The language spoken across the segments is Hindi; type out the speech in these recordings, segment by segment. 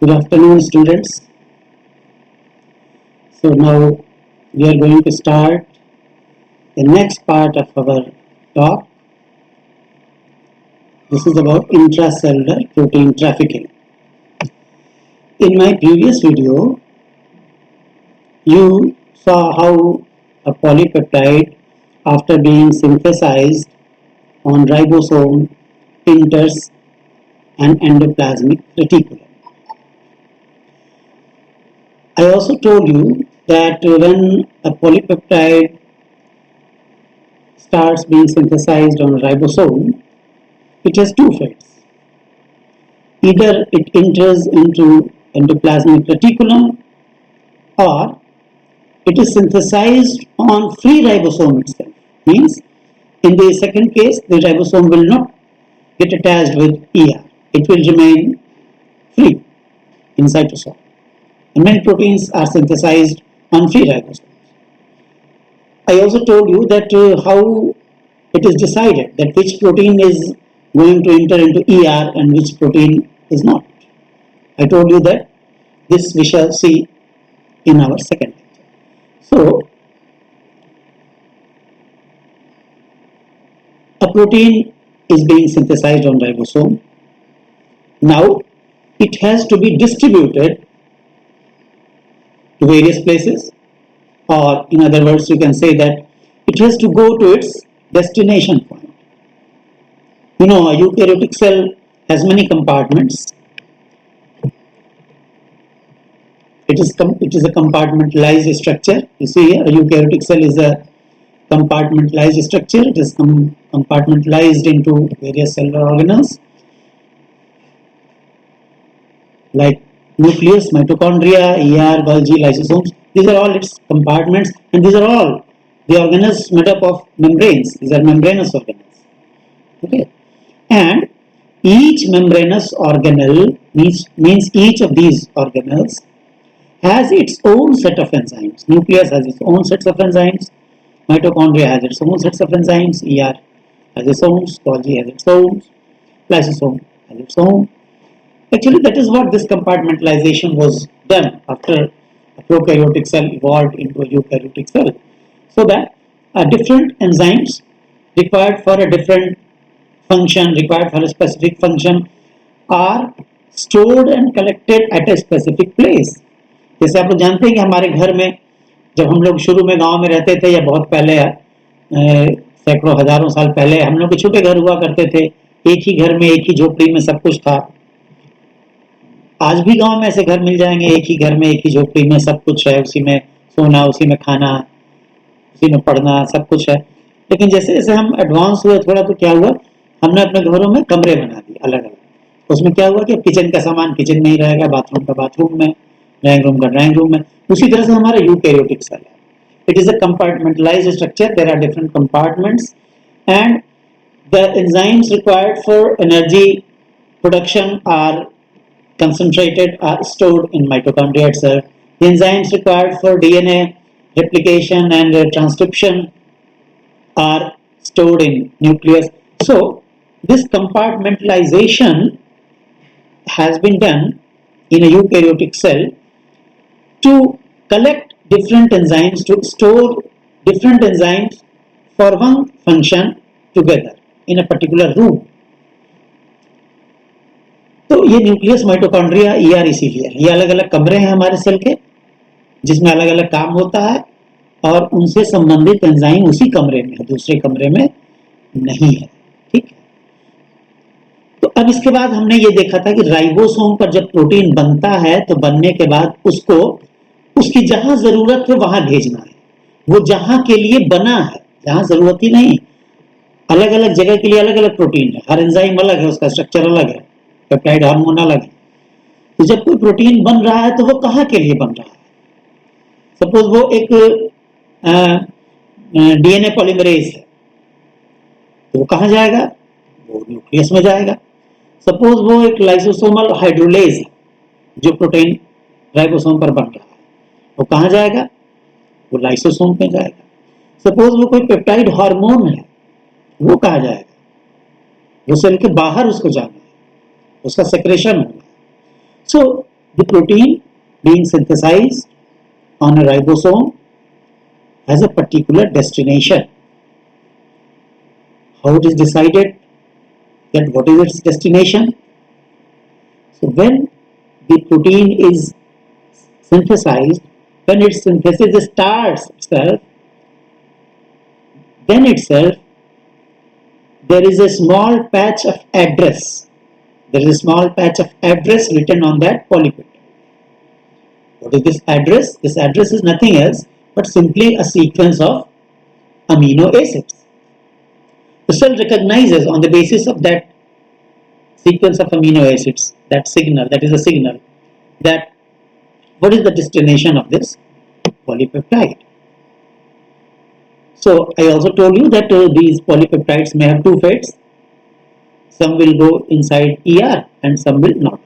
Good afternoon, students. So now we are going to start the next part of our talk. This is about intracellular protein trafficking. In my previous video, you saw how a polypeptide, after being synthesized on ribosome, enters an endoplasmic reticulum. I also told you that when a polypeptide starts being synthesized on a ribosome, it has two fates. Either it enters into endoplasmic reticulum or it is synthesized on free ribosome itself. Means in the second case, the ribosome will not get attached with ER. It will remain free in cytosol. And many proteins are synthesized on free ribosomes. I also told you that how it is decided that which protein is going to enter into ER and which protein is not. I told you that this we shall see in our second lecture. So, a protein is being synthesized on ribosome. Now, it has to be distributed to various places, or in other words, you can say that it has to go to its destination point. You know, a eukaryotic cell has many compartments. It is a compartmentalized structure. You see here, a eukaryotic cell is a compartmentalized structure. It is compartmentalized into various cellular organelles like nucleus, mitochondria, ER, Golgi, lysosomes. These are all its compartments, and these are all the organelles made up of membranes. These are membranous organelles. Okay, and each membranous organelle means each of these organelles has its own set of enzymes. Nucleus has its own sets of enzymes. Mitochondria has its own sets of enzymes. ER has its own. Golgi has its own. Lysosome has its own. Actually, that is what this compartmentalization was done after a prokaryotic cell evolved into a eukaryotic cell. So that different enzymes required for a different function, required for a specific function, are stored and collected at a specific place. जैसे आप लोग जानते हैं कि हमारे घर में जब हम लोग शुरू में गांव में रहते थे या बहुत पहले सैकड़ों हजारों साल पहले हम लोग के छोटे घर हुआ करते थे, एक ही घर में एक ही झोपड़ी में सब कुछ था. आज भी गांव में ऐसे घर मिल जाएंगे, एक ही घर में एक ही झोपड़ी में सब कुछ है, उसी में सोना, उसी में खाना, उसी में पढ़ना, सब कुछ है. लेकिन जैसे जैसे हम एडवांस हुए थोड़ा तो क्या हुआ, हमने अपने घरों में कमरे बना दिए अलग अलग. उसमें क्या हुआ कि किचन का सामान किचन में ही रहेगा, बाथरूम का बाथरूम में, ड्राइंग रूम का ड्राइंग रूम में. उसी तरह से हमारा यूकैरियोटिक सेल है. It is a compartmentalized structure. There are different compartments and the enzymes required for energy production are concentrated, are stored in mitochondria itself. The enzymes required for DNA replication and transcription are stored in nucleus. So this compartmentalization has been done in a eukaryotic cell to collect different enzymes, to store different enzymes for one function together in a particular room. तो ये न्यूक्लियस, माइटोकॉन्ड्रिया, ईआर इसीलिए ये अलग अलग कमरे हैं हमारे सेल के जिसमें अलग अलग काम होता है और उनसे संबंधित एंजाइम उसी कमरे में है, दूसरे कमरे में नहीं है. ठीक है. तो अब इसके बाद हमने ये देखा था कि राइबोसोम पर जब प्रोटीन बनता है तो बनने के बाद उसको उसकी जहां जरूरत है वहां भेजना है. वो जहां के लिए बना है, जहां जरूरत ही नहीं, अलग अलग जगह के लिए अलग अलग प्रोटीन है. हर एंजाइम अलग है, उसका स्ट्रक्चर अलग है, पेप्टाइड हार्मोन अलग है. तो जब कोई प्रोटीन बन रहा है तो वो कहाँ के लिए बन रहा है. सपोज वो एक डीएनए पॉलीमरेज है तो वो कहाँ जाएगा, वो न्यूक्लियस में जाएगा. सपोज वो एक लाइसोसोमल हाइड्रोलेज है जो प्रोटीन राइबोसोम पर बन रहा है, वो कहाँ जाएगा, वो लाइसोसोम में जाएगा. सपोज वो कोई पेप्टाइड हार्मोन है, वो कहाँ जाएगा, वो सेल के बाहर उसको जाना है, उसका सेक्रेशन होगा. सो The protein being synthesized on a ribosome has a particular destination. How it is decided that what is its destination? So when the protein is synthesized, when its synthesis starts itself, then itself there is a small patch of address. There is a small patch of address written on that polypeptide. What is this address? This address is nothing else but simply a sequence of amino acids. The cell recognizes on the basis of that sequence of amino acids, that signal, that is a signal, that what is the destination of this polypeptide. So I also told you that these polypeptides may have two fates. Some will go inside ER and some will not.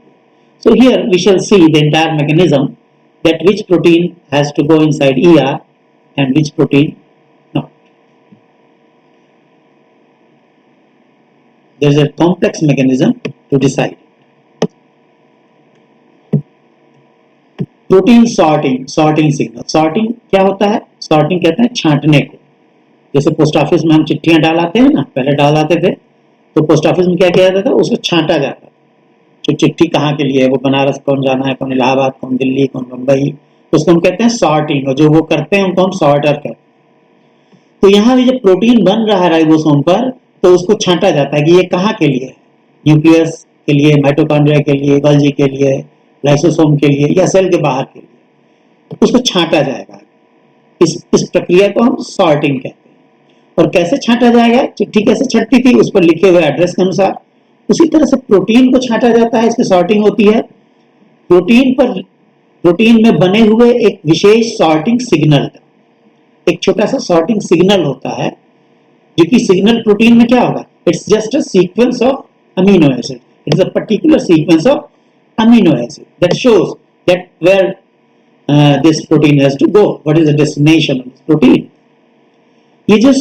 So here we shall see the entire mechanism, that which protein has to go inside ER and which protein not. There is a complex mechanism to decide. Protein sorting signal. Sorting क्या होता है? सॉर्टिंग कहते हैं छांटने को. जैसे पोस्ट ऑफिस में हम चिट्ठियां डालाते हैं ना, पहले डालाते थे तो पोस्ट ऑफिस में क्या किया जाता था, उसको छांटा जाता. जो चिट्ठी कहाँ के लिए है, वो बनारस कौन जाना है, कौन इलाहाबाद, कौन दिल्ली, कौन मुंबई, उसको हम कहते हैं सॉर्टिंग. और जो वो करते हैं उनको हम सॉर्टर कहते हैं. तो यहाँ भी जब प्रोटीन बन रहा है राइबोसोम पर, तो उसको छांटा जाता है कि ये कहाँ के लिए है. न्यूक्लियस के लिए, माइटोकॉन्ड्रिया के लिए, गोल्जी के लिए, लाइसोसोम के लिए, या सेल के बाहर के लिए. उसको छांटा जाएगा. इस प्रक्रिया को हम सॉर्टिंग कहते हैं. और कैसे छांटा जाएगा? चिट्ठी कैसे छटती थी, उस पर लिखे हुए एड्रेस के अनुसार, उसी तरह से प्रोटीन को छांटा जाता है. इसकी सॉर्टिंग होती है. प्रोटीन में बने हुए एक विशेष सॉर्टिंग सिग्नल, एक छोटा सा सॉर्टिंग सिग्नल होता है, जो कि सिग्नल प्रोटीन में क्या होगा? It's just a sequence of amino acid. It's a particular sequence of amino acid that shows that where this protein has to go, what is the destination of this protein. ये जो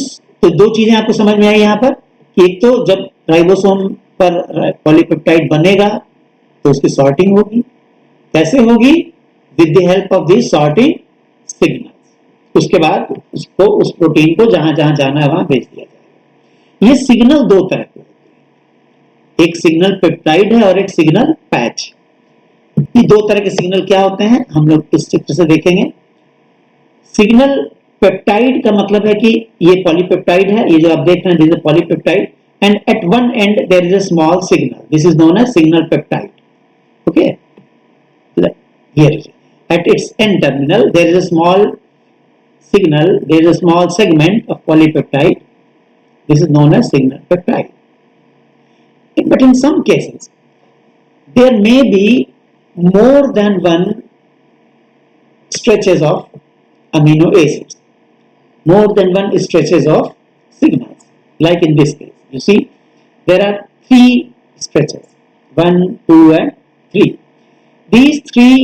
तो दो चीजें आपको समझ में आई यहाँ पर, कि एक तो जब राइबोसोम पर पॉलीपेप्टाइड बनेगा तो उसकी सॉर्टिंग होगी. कैसे होगी? With the help of this sorting signal. उसके बाद उसको, उस प्रोटीन को जहां जहां जाना है वहां भेज दिया जाएगा. ये सिग्नल दो तरह के होते हैं, एक सिग्नल पेप्टाइड है और एक सिग्नल पैच. ये दो तरह के सिग्नल क्या होते हैं हम लोग इस चित्र से देखेंगे. सिग्नल पेप्टाइड का मतलब है कि ये पॉलीपेप्टाइड है, ये जो आप देख रहे हैं, this is polypeptide, and at one end there is a small signal. This is known as signal peptide. Okay, here at its end terminal there is a small signal, there is a small segment of polypeptide. This is known as signal peptide. But in some cases there may be more than one stretches of amino acids, more than one stretches of signals. Like in this case, you see there are three stretches, 1, 2 and 3. These three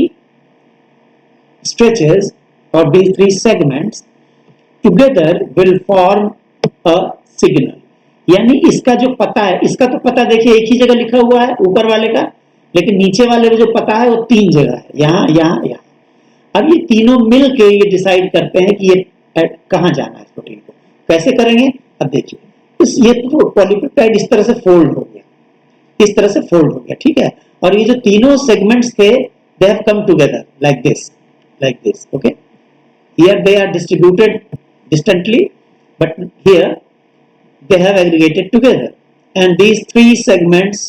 stretches or these three segments together will form a signal. यानी इसका जो पता है, इसका तो पता देखिए एक ही जगह लिखा हुआ है ऊपर वाले का, लेकिन नीचे वाले में जो पता है वो तीन जगह है, यहाँ यहाँ यहाँ. अब ये तीनों मिल के ये डिसाइड करते हैं कि ये कहाँ जाना है प्रोटीन को. कैसे करेंगे? अब देखिए, ये पॉलीपेप्टाइड इस तरह से फोल्ड हो गया, इस तरह से फोल्ड हो गया, ठीक है. और ये जो तीनों सेगमेंट्स थे, they have come together like this, okay. Here they are distributed distantly, but here they have aggregated together, and these three segments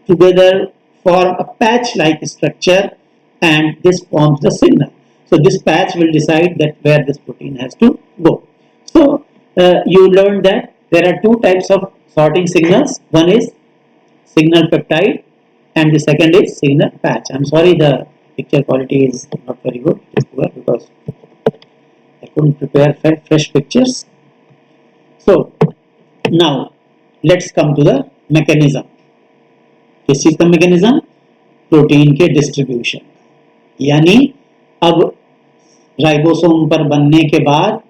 together form a patch like structure, and this forms the signal. So this patch will decide that where this protein has to go. So you learned that there are two types of sorting signals. One is signal peptide and the second is signal patch. I'm sorry the picture quality is not very good, because I couldn't prepare fresh pictures. So now let's come to the mechanism. किस चीज का mechanism? प्रोटीन के डिस्ट्रीब्यूशन. यानी अब राइबोसोम पर बनने के बाद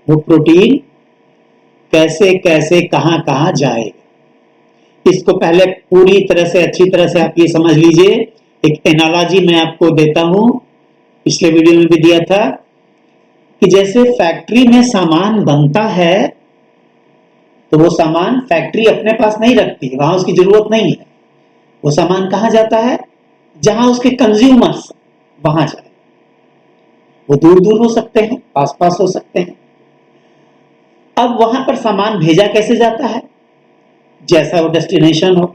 वो प्रोटीन कैसे कैसे कहां कहां जाएगा. इसको पहले पूरी तरह से अच्छी तरह से आप ये समझ लीजिए एक एनालॉजी मैं आपको देता हूं, पिछले वीडियो में भी दिया था कि जैसे फैक्ट्री में सामान बनता है तो वो सामान फैक्ट्री अपने पास नहीं रखती, वहां उसकी जरूरत नहीं है। वो सामान कहां जाता है? जहां उसके कंज्यूमर्स, वहां जाए। वो दूर दूर हो सकते हैं, पास पास हो सकते हैं। अब वहां पर सामान भेजा कैसे जाता है? जैसा वो डेस्टिनेशन हो।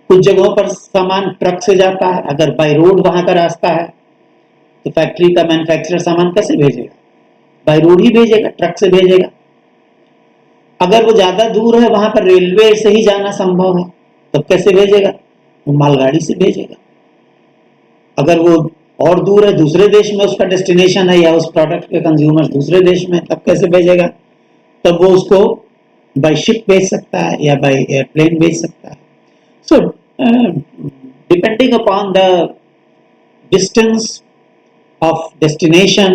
कुछ जगहों पर सामान ट्रक से जाता है, अगर बाय रोड वहां का रास्ता है तो फैक्ट्री का मैन्युफैक्चरर सामान कैसे भेजेगा? बाय रोड ही भेजेगा, ट्रक से भेजेगा। अगर वो ज्यादा दूर है, वहां पर रेलवे से ही जाना संभव है, तब कैसे भेजेगा? वो मालगाड़ी से भेजेगा। अगर वो और दूर है, दूसरे देश में उसका डेस्टिनेशन है, या उस प्रोडक्ट के कंज्यूमर दूसरे देश में, तब कैसे भेजेगा? तब वो उसको बाय शिप भेज सकता है या बाय एयरप्लेन भेज सकता है। So depending upon the distance of destination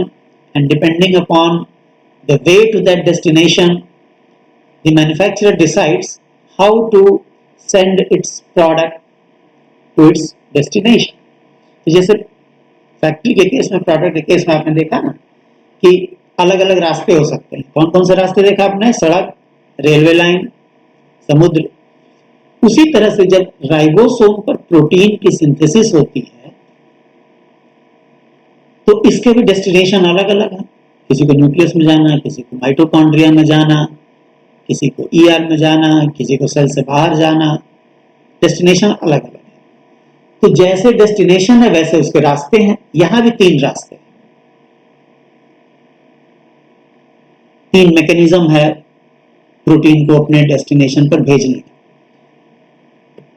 and depending upon the way to that destination, the manufacturer decides how to send its product to its destination. तो जैसे फैक्ट्री के केस में, प्रोडक्ट के केस में आपने देखा ना कि अलग अलग रास्ते हो सकते हैं। कौन कौन से रास्ते देखा आपने? सड़क, रेलवे लाइन, समुद्र। उसी तरह से जब राइबोसोम पर प्रोटीन की सिंथेसिस होती है तो इसके भी डेस्टिनेशन अलग अलग है। किसी को न्यूक्लियस में जाना, किसी को माइटोकॉन्ड्रिया में जाना, किसी को ईआर में जाना, किसी को सेल से बाहर जाना। डेस्टिनेशन अलग अलग है। तो जैसे डेस्टिनेशन है वैसे उसके रास्ते हैं। यहां भी 3 रास्ते हैं, 3 मैकेनिज्म है प्रोटीन को अपने डेस्टिनेशन पर भेजने के।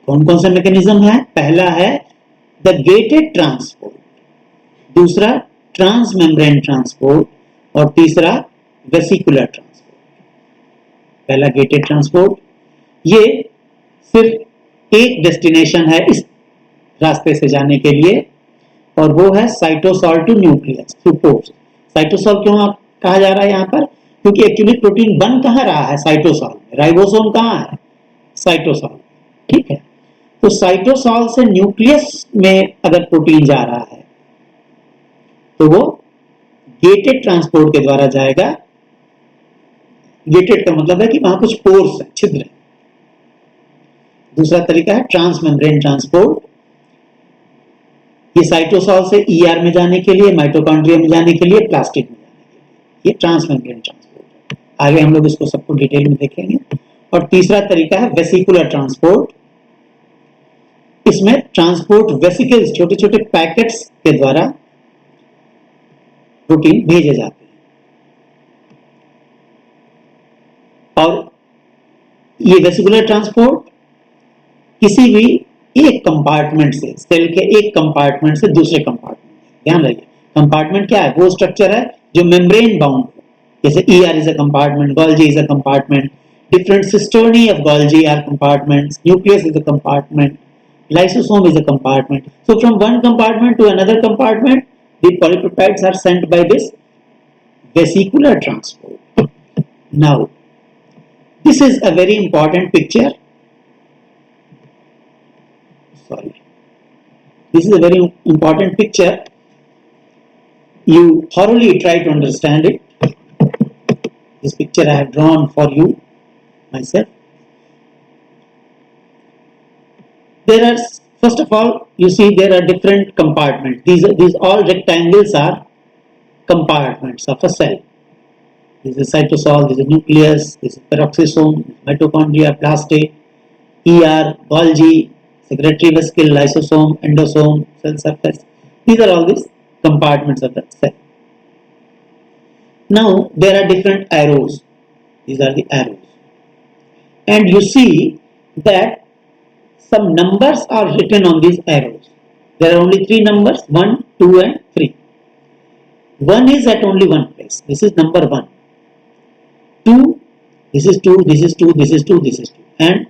कौन कौन से मैकेनिज्म है? पहला है द गेटेड ट्रांसपोर्ट, दूसरा ट्रांसमेम्ब्रेन ट्रांसपोर्ट और तीसरा वेसिकुलर ट्रांसपोर्ट। पहला गेटेड ट्रांसपोर्ट, ये सिर्फ एक डेस्टिनेशन है इस रास्ते से जाने के लिए, और वो है cytosol to nucleus through ports. Cytosol क्यों कहा जा रहा है यहाँ पर? क्योंकि एक्चुअली प्रोटीन बन कहाँ रहा है? साइटोसॉल में। राइबोसोम कहाँ है? साइटोसॉल। ठीक है, तो साइटोसॉल से न्यूक्लियस में अगर प्रोटीन जा रहा है तो वो गेटेड ट्रांसपोर्ट के द्वारा जाएगा। गेटेड का मतलब है कि वहां कुछ पोर्स है, छिद्र है। दूसरा तरीका है ट्रांसमेम्ब्रेन ट्रांसपोर्ट। ये साइटोसॉल से ईआर में जाने के लिए, माइटोकॉन्ड्रिया में जाने के लिए, प्लास्टिड में जाने के लिए, ये ट्रांसमेम्ब्रेन ट्रांसपोर्ट है। आगे हम लोग इसको सबको डिटेल में देखेंगे। और तीसरा तरीका है वेसिकुलर ट्रांसपोर्ट। इसमें ट्रांसपोर्ट वेसिकल्स, छोटे छोटे पैकेट्स के द्वारा प्रोटीन भेजे जाते हैं। और ये वेसिकुलर ट्रांसपोर्ट किसी भी एक कंपार्टमेंट से, सेल के एक कंपार्टमेंट से दूसरे कंपार्टमेंट, ध्यान रखिए कंपार्टमेंट क्या है? वो स्ट्रक्चर है जो मेम्ब्रेन बाउंड हो। जैसे ER is a compartment, Golgi is a compartment, different cisternae of Golgi are compartments, nucleus is a compartment, lysosome is a compartment. So from one compartment to another compartment, the polypeptides are sent by this vesicular transport. Now, this is a very important picture. Sorry. This is a very important picture. You thoroughly try to understand it. This picture I have drawn for you myself. There are, first of all, you see there are different compartments. These all rectangles are compartments of a cell. This is cytosol, this is nucleus, this is peroxisome, mitochondria, plastid, ER, Golgi, secretory vesicle, lysosome, endosome, cell surface. These are all these compartments of the cell. Now there are different arrows. These are the arrows. And you see that some numbers are written on these arrows. There are only 3 numbers, 1, 2 and 3. 1 is at only one place. This is number 1. 2, this is 2, this is 2, this is 2, this is 2. And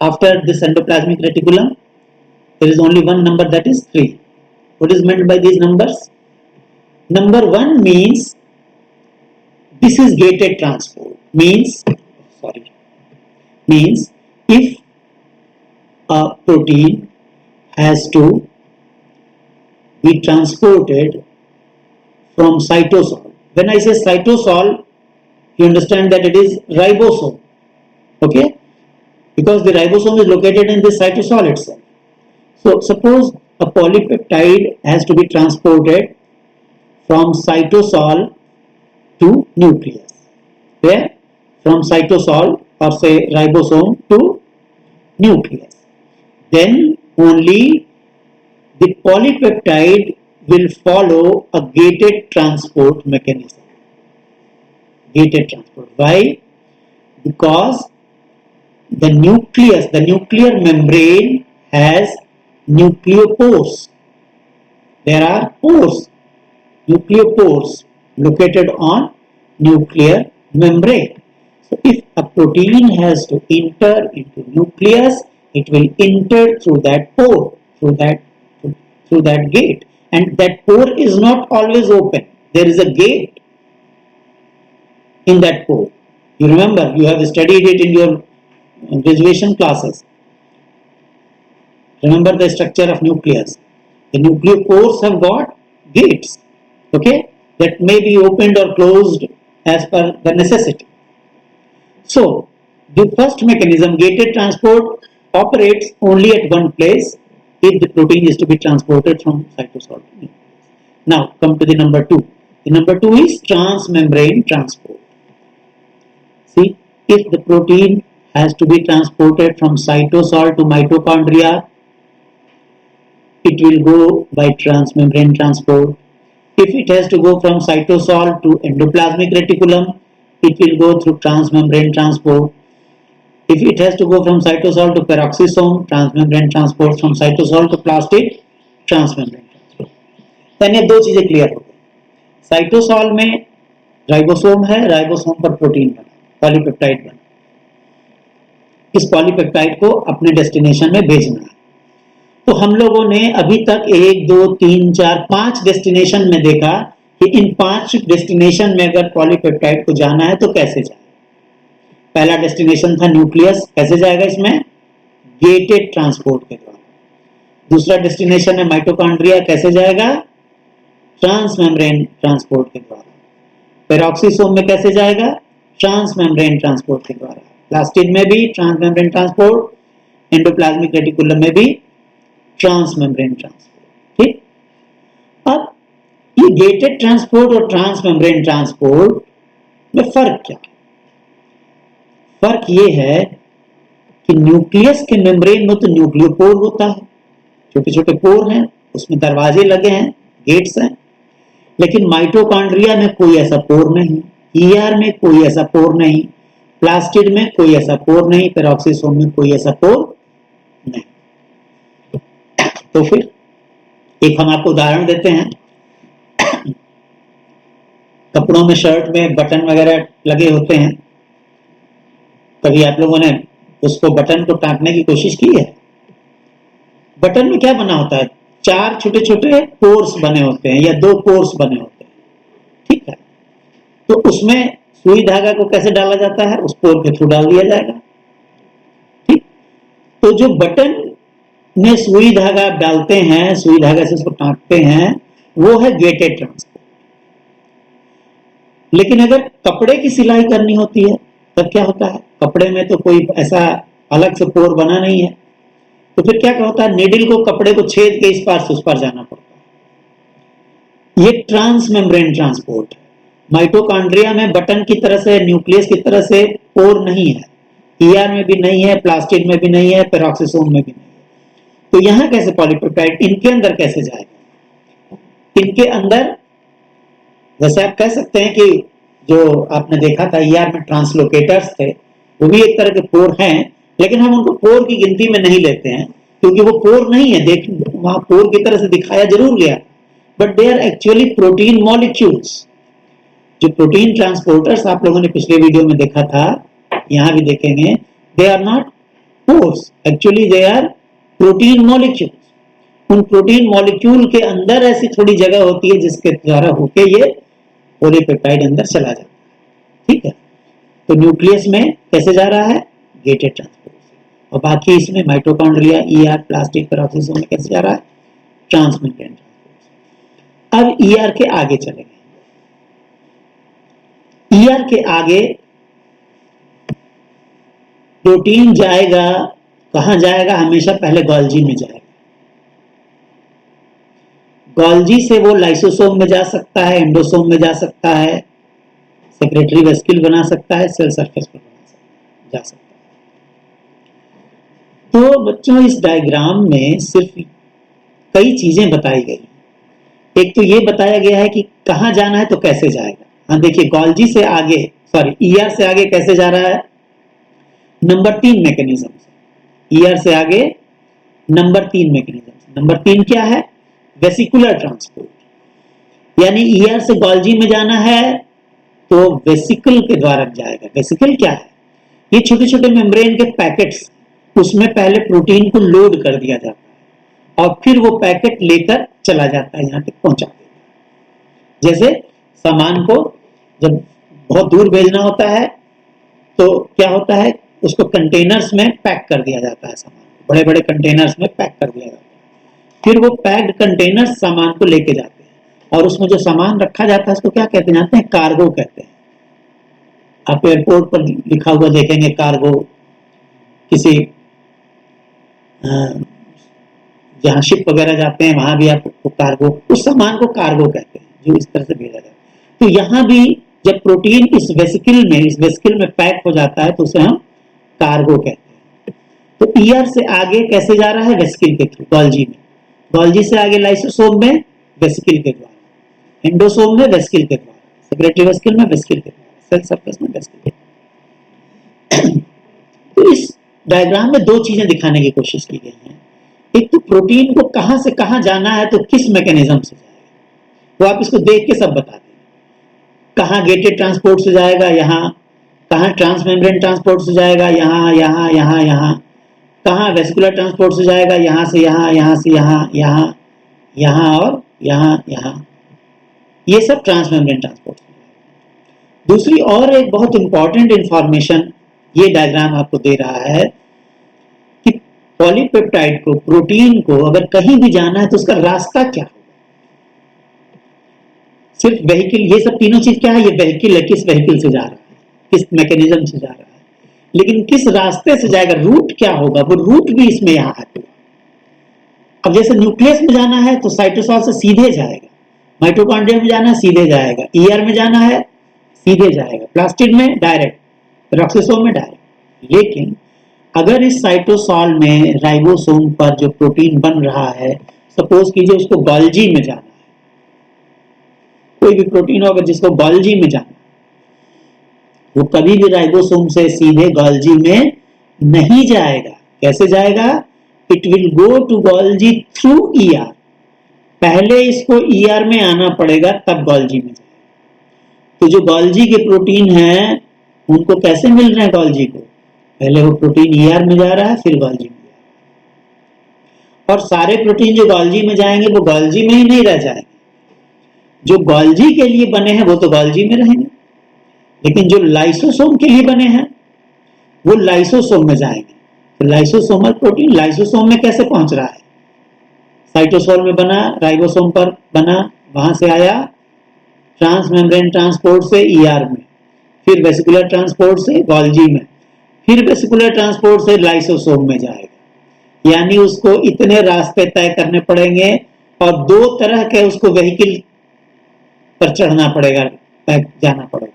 after this endoplasmic reticulum, there is only one number, that is 3. What is meant by these numbers? Number 1 means this is gated transport. Means if a protein has to be transported from cytosol. When I say cytosol, you understand that it is ribosome, okay, because the ribosome is located in the cytosol itself. So suppose a polypeptide has to be transported from cytosol to nucleus, where from cytosol or say ribosome to nucleus, then only the polypeptide will follow a gated transport mechanism. Gated transport. Why? Because the nuclear membrane has nucleopores. There are pores, nucleopores located on nuclear membrane. So if a protein has to enter into nucleus, it will enter through that pore, through that gate, and that pore is not always open. There is a gate in that pore. You remember, you have studied it in your graduation classes. Remember the structure of nucleus. The nucleopores have got gates, okay, that may be opened or closed as per the necessity. So the first mechanism, gated transport, operates only at one place if the protein is to be transported from cytosol to nucleus. Now come to the number 2. The number 2 is transmembrane transport. See, if the protein has to be transported from cytosol to mitochondria, it will go by transmembrane transport. If it has to go from cytosol to endoplasmic reticulum, it will go through transmembrane transport. If it has to go from cytosol to peroxisome, transmembrane transport. From cytosol to plastid, transmembrane transport. यानी ये दो चीजें क्लियर हो गई. साइटोसॉल में राइबोसोम है, राइबोसोम पर प्रोटीन बना, पॉलीपेप्टाइड बना. इस पॉलीपेप्टाइड को अपने डेस्टिनेशन में भेजना है. तो हम लोगों ने अभी तक 1, 2, 3, 4, 5 डेस्टिनेशन में देखा कि इन 5 डेस्टिनेशन में अगर पॉलीपेप्टाइड को जाना है तो कैसे जाए. पहला डेस्टिनेशन था न्यूक्लियस, कैसे जाएगा इसमें? गेटेड ट्रांसपोर्ट के द्वारा. दूसरा डेस्टिनेशन है माइटोकॉन्ड्रिया, कैसे जाएगा? ट्रांसमेम्ब्रेन ट्रांसपोर्ट के द्वारा. पेरोक्सिसोम में कैसे जाएगा? ट्रांसमेम्ब्रेन ट्रांसपोर्ट के द्वारा. प्लास्टिड में भी ट्रांसमेम्ब्रेन ट्रांसपोर्ट, एंडोप्लाज्मिक रेटिकुलम में भी ट्रांसमेम्ब्रेन ट्रांसपोर्ट. ठीक. अब ये गेटेड ट्रांसपोर्ट और ट्रांसमेम्ब्रेन ट्रांसपोर्ट में फर्क क्या? फर्क ये है कि न्यूक्लियस के मेम्ब्रेन में तो न्यूक्लियोपोर होता है, छोटे छोटे पोर हैं, उसमें दरवाजे लगे हैं, गेट्स हैं. लेकिन माइटोकॉन्ड्रिया में कोई ऐसा पोर नहीं, ईआर में कोई ऐसा पोर नहीं, प्लास्टिड में कोई ऐसा पोर नहीं, पेरोक्सिसोम में कोई ऐसा पोर नहीं. तो फिर एक हम आपको उदाहरण देते हैं. कपड़ों में, शर्ट में बटन वगैरह लगे होते हैं. कभी आप लोगों ने उसको बटन को टाँपने की कोशिश की है? बटन में क्या बना होता है? 4 छोटे छोटे पोर्स बने होते हैं या 2 पोर्स बने होते हैं. ठीक है. तो उसमें सुई धागा को कैसे डाला जाता है? उस पोर के थ्रू डाल दिया जाएगा. ठीक. तो जो बटन में सुई धागा डालते हैं, सुई धागा से उसको टाँपते हैं, वो है गेटेड ट्रांसपोर्ट. लेकिन अगर कपड़े की सिलाई करनी होती है तब क्या होता है? कपड़े में तो कोई ऐसा अलग से पोर बना नहीं है, तो फिर क्या होता है? नीडल को, कपड़े को छेद के इस पार से उस पार जाना पड़ता है. ये ट्रांसमेम्ब्रेन ट्रांसपोर्ट है. माइटोकॉन्ड्रिया में बटन की तरह से, न्यूक्लियस की तरह से पोर नहीं है, ईआर में भी नहीं है, प्लास्टिड में भी नहीं है, पेरोक्सिसोम में भी नहीं है. तो यहां कैसे पॉलीपेप्टाइड इनके अंदर कैसे जाएगा? इनके अंदर वैसे आप कह सकते हैं कि जो आपने देखा था ईआर में ट्रांसलोकेटर्स थे, वो भी एक तरह के पोर हैं, लेकिन हम उनको पोर की गिनती में नहीं लेते हैं क्योंकि वो पोर नहीं है. देख, वहां पोर की तरह से दिखाया जरूर गया, but they are actually protein molecules. जो प्रोटीन ट्रांसपोर्टर्स आप लोगों ने पिछले वीडियो में देखा था, यहां भी देखेंगे, they are not pores, actually they are protein molecules. उन प्रोटीन मॉलिक्यूल के अंदर ऐसी थोड़ी जगह होती है जिसके द्वारा होके ये पॉलीपेप्टाइड अंदर चला जाता है. ठीक है. तो न्यूक्लियस में कैसे जा रहा है? Gated transport. और बाकी इसमें माइटोकॉन्ड्रिया, ईआर, प्लास्टिड, पेरोक्सिसोम में कैसे जा रहा है? Transmembrane transport. अब ईआर के आगे चलेंगे। ईआर के आगे प्रोटीन जाएगा, कहां जाएगा? हमेशा पहले गोल्जी में जाएगा। गोल्जी से वो लाइसोसोम में जा सकता है, एंडोसोम में जा सकता है, सेक्रेटरी वेसिकल बना सकता है, सेल सरफेस पर जा सकता है। तो बच्चों इस डायग्राम में सिर्फ कई चीजें बताई गई। एक तो ये बताया गया है कि कहां जाना है तो कैसे जाएगा। हाँ देखिए, गोल्जी से आगे, सॉरी ईआर से आगे कैसे जा रहा है? नंबर 3 मैकेनिज्म से। ईआर से आगे नंबर 3 मैकेनिज्म से। नंबर 3 क्या है? Vesicular transport. यानी ईआर से गोल्जी में जाना है तो वेसिकल के द्वारा जाएगा। वेसिकल क्या है? ये छोटे छोटे मेम्ब्रेन के पैकेट्स, उसमें पहले प्रोटीन को लोड कर दिया जाता है और फिर वो पैकेट लेकर चला जाता है, यहां तक पहुंचा देता है। जैसे सामान को जब बहुत दूर भेजना होता है तो क्या होता है, उसको कंटेनर्स में पैक कर दिया जाता है। सामान बड़े बड़े कंटेनर्स में पैक कर दिया जाता है, फिर वो पैक्ड कंटेनर्स सामान को लेके जाते हैं और उसमें जो सामान रखा जाता है उसको क्या कहते हैं जानते हैं? कार्गो कहते हैं। आप एयरपोर्ट पर लिखा हुआ देखेंगे कार्गो, किसी जहां शिप वगैरह जाते हैं वहां भी आपको कार्गो, उस सामान को कार्गो कहते हैं जो इस तरह से भेजा जाता है। तो यहां भी जब प्रोटीन इस वेसिकल में पैक हो जाता है तो उसे हम कार्गो कहते हैं। तो ईआर से आगे कैसे जा रहा है? वेसिकल के थ्रू, गोल्जी में। गोल्जी से आगे लाइसोसोम में, वेसिकल के द्वारा। एंडोसोम में, वेसिकल के द्वारा। सेक्रेटरी वेसिकल में, वेसिकल के द्वारा। सेल सरफेस में, वेसिकल के द्वारा। तो इस डायग्राम में दो चीजें दिखाने की कोशिश की गई है। एक तो प्रोटीन को कहां से कहां जाना है तो किस मैकेनिज्म से जाएगा, वो आप इसको देख के सब बता दें। कहां गेटेड ट्रांसपोर्ट से जाएगा, यहाँ। कहां ट्रांसमेम्ब्रेन ट्रांसपोर्ट से जाएगा, यहाँ यहाँ यहाँ यहाँ। कहां वेस्कुलर ट्रांसपोर्ट से जाएगा, यहाँ से यहाँ, यहाँ से यहाँ, यहाँ यहाँ और यहाँ यहाँ। ये सब ट्रांसमेम्ब्रेन ट्रांसपोर्ट। दूसरी और एक बहुत इंपॉर्टेंट इंफॉर्मेशन ये डायग्राम आपको दे रहा है कि पॉलीपेप्टाइड को, प्रोटीन को अगर कहीं भी जाना है तो उसका रास्ता क्या होगा। सिर्फ वेहिकल, ये सब तीनों चीज क्या है? ये वेहिकल है, किस वेहिकल से जा रहा है, किस मैकेनिज्म से जा रहा है, लेकिन किस रास्ते से जाएगा, रूट क्या होगा, वो रूट भी इसमें यहाँ है। अब जैसे न्यूक्लियस में जाना है तो साइटोसॉल से सीधे जाएगा, माइटोकॉन्ड्रिया में जाना है सीधे जाएगा, ईआर में जाना है सीधे जाएगा, प्लास्टिड में डायरेक्ट, पेरोक्सिसोम में डायरेक्ट। लेकिन अगर इस साइटोसॉल में राइबोसोम पर जो प्रोटीन बन रहा है, सपोज कीजिए उसको गोल्जी में जाना है, कोई भी प्रोटीन होगा जिसको गोल्जी में जाना, वो कभी भी राइबोसोम से सीधे गोल्जी में नहीं जाएगा। कैसे जाएगा? It will go to Golgi through ER. पहले इसको ईआर में आना पड़ेगा तब गोल्जी में जाएगा। तो जो गोल्जी के प्रोटीन हैं उनको कैसे मिल रहे हैं गोल्जी को? पहले वो प्रोटीन ईआर में जा रहा है, फिर गोल्जी में जा रहा है। और सारे प्रोटीन जो गोल्जी में जाएंगे वो गोल्जी में ही नहीं रह जाएंगे। जो गोल्जी के लिए बने हैं वो तो गोल्जी में रहेंगे, लेकिन जो लाइसोसोम के लिए बने हैं वो लाइसोसोम में जाएंगे। तो लाइसोसोमल प्रोटीन लाइसोसोम में कैसे पहुंच रहा है? साइटोसोल में बना, राइबोसोम पर बना, वहां से आया ट्रांसमेम्ब्रेन ट्रांसपोर्ट से ईआर में, फिर वेसिकुलर ट्रांसपोर्ट से गोल्जी में, फिर वेसिकुलर ट्रांसपोर्ट से लाइसोसोम में जाएगा। यानी उसको इतने रास्ते तय करने पड़ेंगे और दो तरह के उसको वेहिकल पर चढ़ना पड़ेगा, जाना पड़ेगा।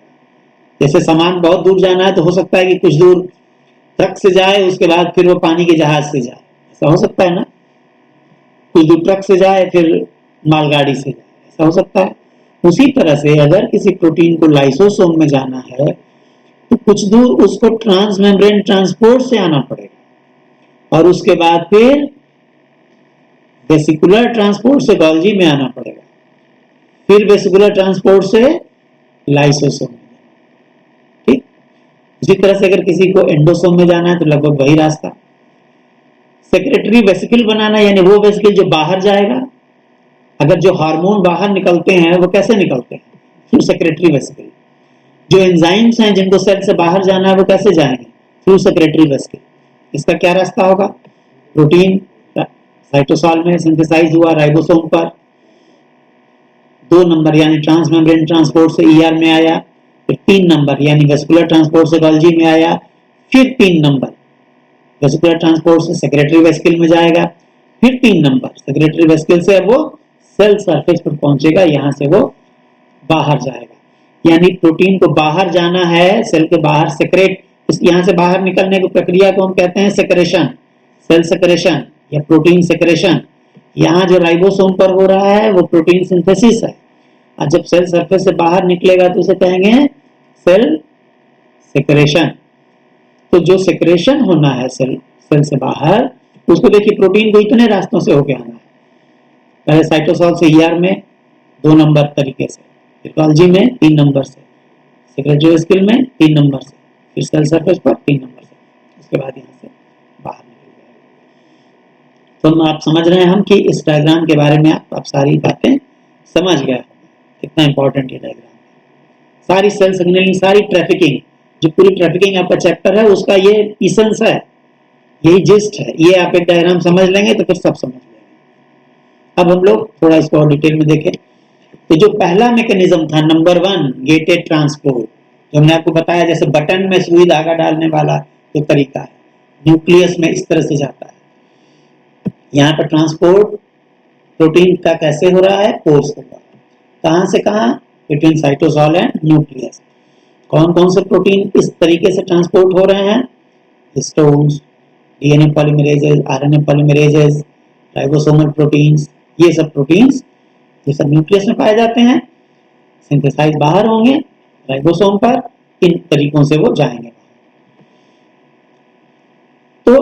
जैसे सामान बहुत दूर जाना है तो हो सकता है कि कुछ दूर ट्रक से जाए, उसके बाद फिर वो पानी के जहाज से जाए, ऐसा हो सकता है ना। कुछ दूर ट्रक से जाए फिर मालगाड़ी से जाए, ऐसा हो सकता है। उसी तरह से अगर किसी प्रोटीन को लाइसोसोम में जाना है तो कुछ दूर उसको ट्रांसमेम्ब्रेन ट्रांसपोर्ट से आना पड़ेगा और उसके बाद फिर वेसिकुलर ट्रांसपोर्ट से गोल्जी में आना पड़ेगा, फिर वेसिकुलर ट्रांसपोर्ट से लाइसोसोम। ठीक इसी तरह से अगर किसी को एंडोसोम में जाना है तो लगभग वही रास्ता। सेक्रेटरी वेसिकल बनाना यानी वो वेसिकल जो बाहर जाएगा। अगर जो हार्मोन बाहर निकलते हैं वो कैसे निकलते हैं? Through secretary vesicle. जो एंजाइम्स हैं जिनको सेल से बाहर जाना है वो कैसे जाएंगे? Through secretary vesicle. इसका क्या रास्ता होगा? प्रोटीन साइटोसॉल में सिंथेसाइज हुआ, राइबोसोम पर 2 नंबर यानी ट्रांस मेम्ब्रेन ट्रांसपोर्ट से ईआर में आया, फिर 3 नंबर यानी वेस्कुलर ट्रांसपोर्ट से गोल्जी में आया, फिर 3 नंबर वेस्कुलर ट्रांसपोर्ट से सेक्रेटरी वेस्किल में जाएगा, फिर 3 नंबर सेक्रेटरी वेस्किल से अब वो सेल सरफेस पर पहुंचेगा, यहां से वो बाहर जाएगा। यानी प्रोटीन को बाहर जाना है, सेल के बाहर सेक्रेट, यहां से बाहर निकलने की प्रक्रिया को हम कहते हैं सेक्रेशन, सेल सेक्रेशन या प्रोटीन सेक्रेशन। यहाँ जो राइबोसोम पर हो रहा है वो प्रोटीन सिंथेसिस है, और जब सेल सरफेस से बाहर निकलेगा तो उसे कहेंगे सेल सेक्रेशन। तो जो सेक्रेशन होना है सेल से बाहर, उसको देखिए प्रोटीन को इतने रास्तों से होके आना है। पहले साइटोसॉल से ईआर में 2 नंबर तरीके से, फिर गोल्जी में 3 नंबर से, सेक्रेटरी वेस्किल में 3 नंबर से, फिर सेल सरफेस पर 3 नंबर से, उसके बाद यहाँ से बाहर निकल जाएगा। तो आप समझ रहे हैं हम कि इस डायग्राम के बारे में आप सारी बातें समझ गए, कितना इंपॉर्टेंट ये डायग्राम। सारी सेल सिग्नलिंग, सारी ट्रैफिकिंग, जो पूरी ट्रैफिकिंग आपका चैप्टर है उसका ये इसेंस है, यही जिस्ट है। ये आप एक डायग्राम समझ लेंगे तो फिर सब समझ लेंगे। अब हम लोग थोड़ा इसको और डिटेल में देखें। तो जो पहला मैकेनिज्म था नंबर 1 गेटेड ट्रांसपोर्ट, जो हमने आपको बताया जैसे बटन में सुई धागा डालने वाला जो तरीका है, न्यूक्लियस में इस तरह से जाता है। यहाँ पर ट्रांसपोर्ट प्रोटीन का कैसे हो रहा है, पोर्स के द्वारा। कहाँ से कहाँ, बिटवीन साइटोसॉल एंड न्यूक्लियस। कौन कौन से प्रोटीन इस तरीके से ट्रांसपोर्ट हो रहे हैं, histones, DNA polymerases, RNA polymerases, ribosomal proteins, ये सब प्रोटीन्स ये सब न्यूक्लियस में पाए जाते हैं, सिंथेसाइज बाहर होंगे राइबोसोम पर, इन तरीकों से वो जाएंगे। तो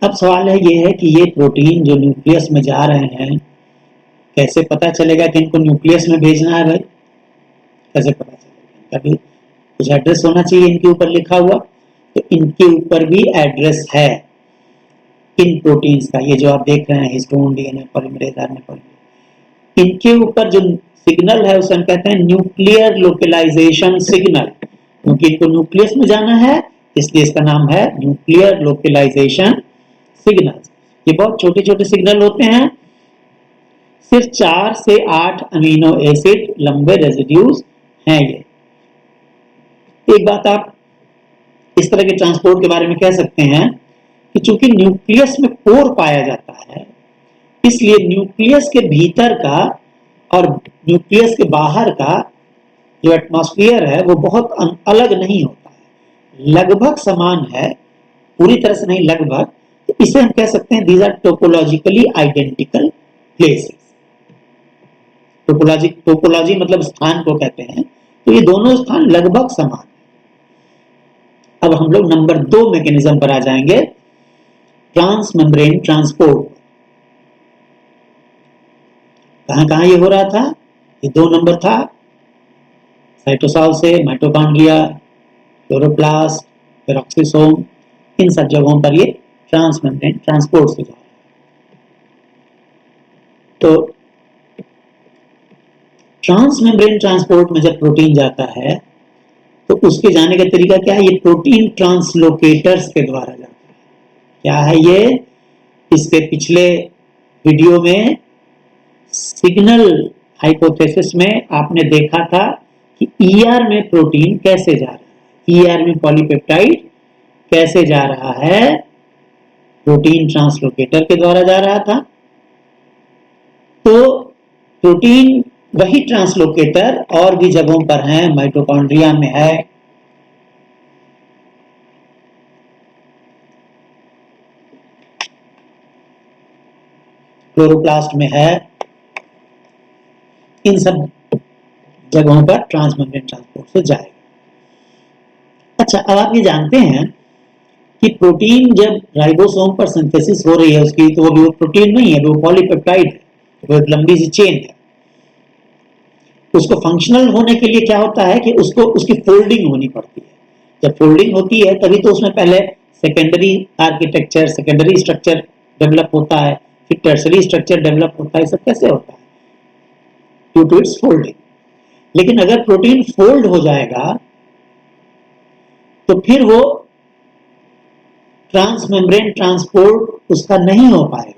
अब सवाल है ये है कि ये प्रोटीन जो न्यूक्लियस में जा रहे हैं, कैसे पता चलेगा कि इनको न्यूक्लियस में भेजना है भाई, कैसे पता चलेगा? कभी कुछ एड्रेस होना चाहिए इनके ऊपर लिखा हुआ, तो इनके ऊपर भी एड्रेस है इन प्रोटीन्स का। ये जो आप देख रहे हैं histone, DNA polymerase, RNA polymerase, इनके ऊपर जो सिग्नल है उसे हम कहते हैं न्यूक्लियर लोकलाइजेशन सिग्नल, क्योंकि इनको न्यूक्लियस में जाना है इसलिए इसका नाम है न्यूक्लियर लोकलाइजेशन सिग्नल। ये बहुत छोटे छोटे सिग्नल होते हैं, सिर्फ 4 से 8 अमीनो एसिड लंबे रेजिड्यूज हैं ये। एक बात आप इस तरह के ट्रांसपोर्ट के बारे में कह सकते हैं कि चूंकि न्यूक्लियस में पोर पाया जाता है, इसलिए न्यूक्लियस के भीतर का और न्यूक्लियस के बाहर का जो एटमॉस्फेयर है वो बहुत अलग नहीं होता है, लगभग समान है, पूरी तरह से नहीं लगभग। तो इसे हम कह सकते हैं these are topologically identical places. Topology मतलब स्थान को कहते हैं, तो ये दोनों स्थान लगभग समान है। अब हम लोग नंबर 2 मैकेनिज्म पर आ जाएंगे, ट्रांस मेम्ब्रेन ट्रांसपोर्ट। कहां कहां ये हो रहा था, ये 2 नंबर था, साइटोसॉल से माइटोकॉन्ड्रिया, क्लोरोप्लास्ट, पेरोक्सिसोम, इन सब जगहों पर ये ट्रांस मेम्ब्रेन ट्रांसपोर्ट से जा रहा है। तो ट्रांस मेम्ब्रेन ट्रांसपोर्ट में जब प्रोटीन जाता है तो उसके जाने का तरीका क्या है, ये प्रोटीन ट्रांसलोकेटर्स के द्वारा जाता है। क्या है ये, इसके पिछले वीडियो में सिग्नल हाइपोथेसिस में आपने देखा था कि ईआर में प्रोटीन कैसे जा रहा है, ईआर में पॉलीपेप्टाइड कैसे जा रहा है, प्रोटीन ट्रांसलोकेटर के द्वारा जा रहा था। तो प्रोटीन वही ट्रांसलोकेटर और भी जगहों पर है, माइटोकॉन्ड्रिया में है, क्लोरोप्लास्ट में है, इन सब जगहों पर ट्रांस मेम्ब्रेन ट्रांसपोर्ट से जाएगा। अच्छा, अब आप ये जानते हैं कि प्रोटीन जब राइबोसोम पर सिंथेसिस हो रही है उसकी, तो वो प्रोटीन नहीं है, वो पॉलीपेप्टाइड है, वो एक लंबी सी चेन है। उसको फंक्शनल होने के लिए क्या होता है कि उसको उसकी फोल्डिंग होनी पड़ती है। जब फोल्डिंग होती है तभी तो उसमें पहले secondary architecture, secondary structure develop होता है, फिर टर्सरी स्ट्रक्चर डेवलप होता है। सब कैसे होता है, ड्यू टू इट्स फोल्डिंग। लेकिन अगर प्रोटीन फोल्ड हो जाएगा तो फिर वो ट्रांस मेम्ब्रेन ट्रांसपोर्ट उसका नहीं हो पाएगा।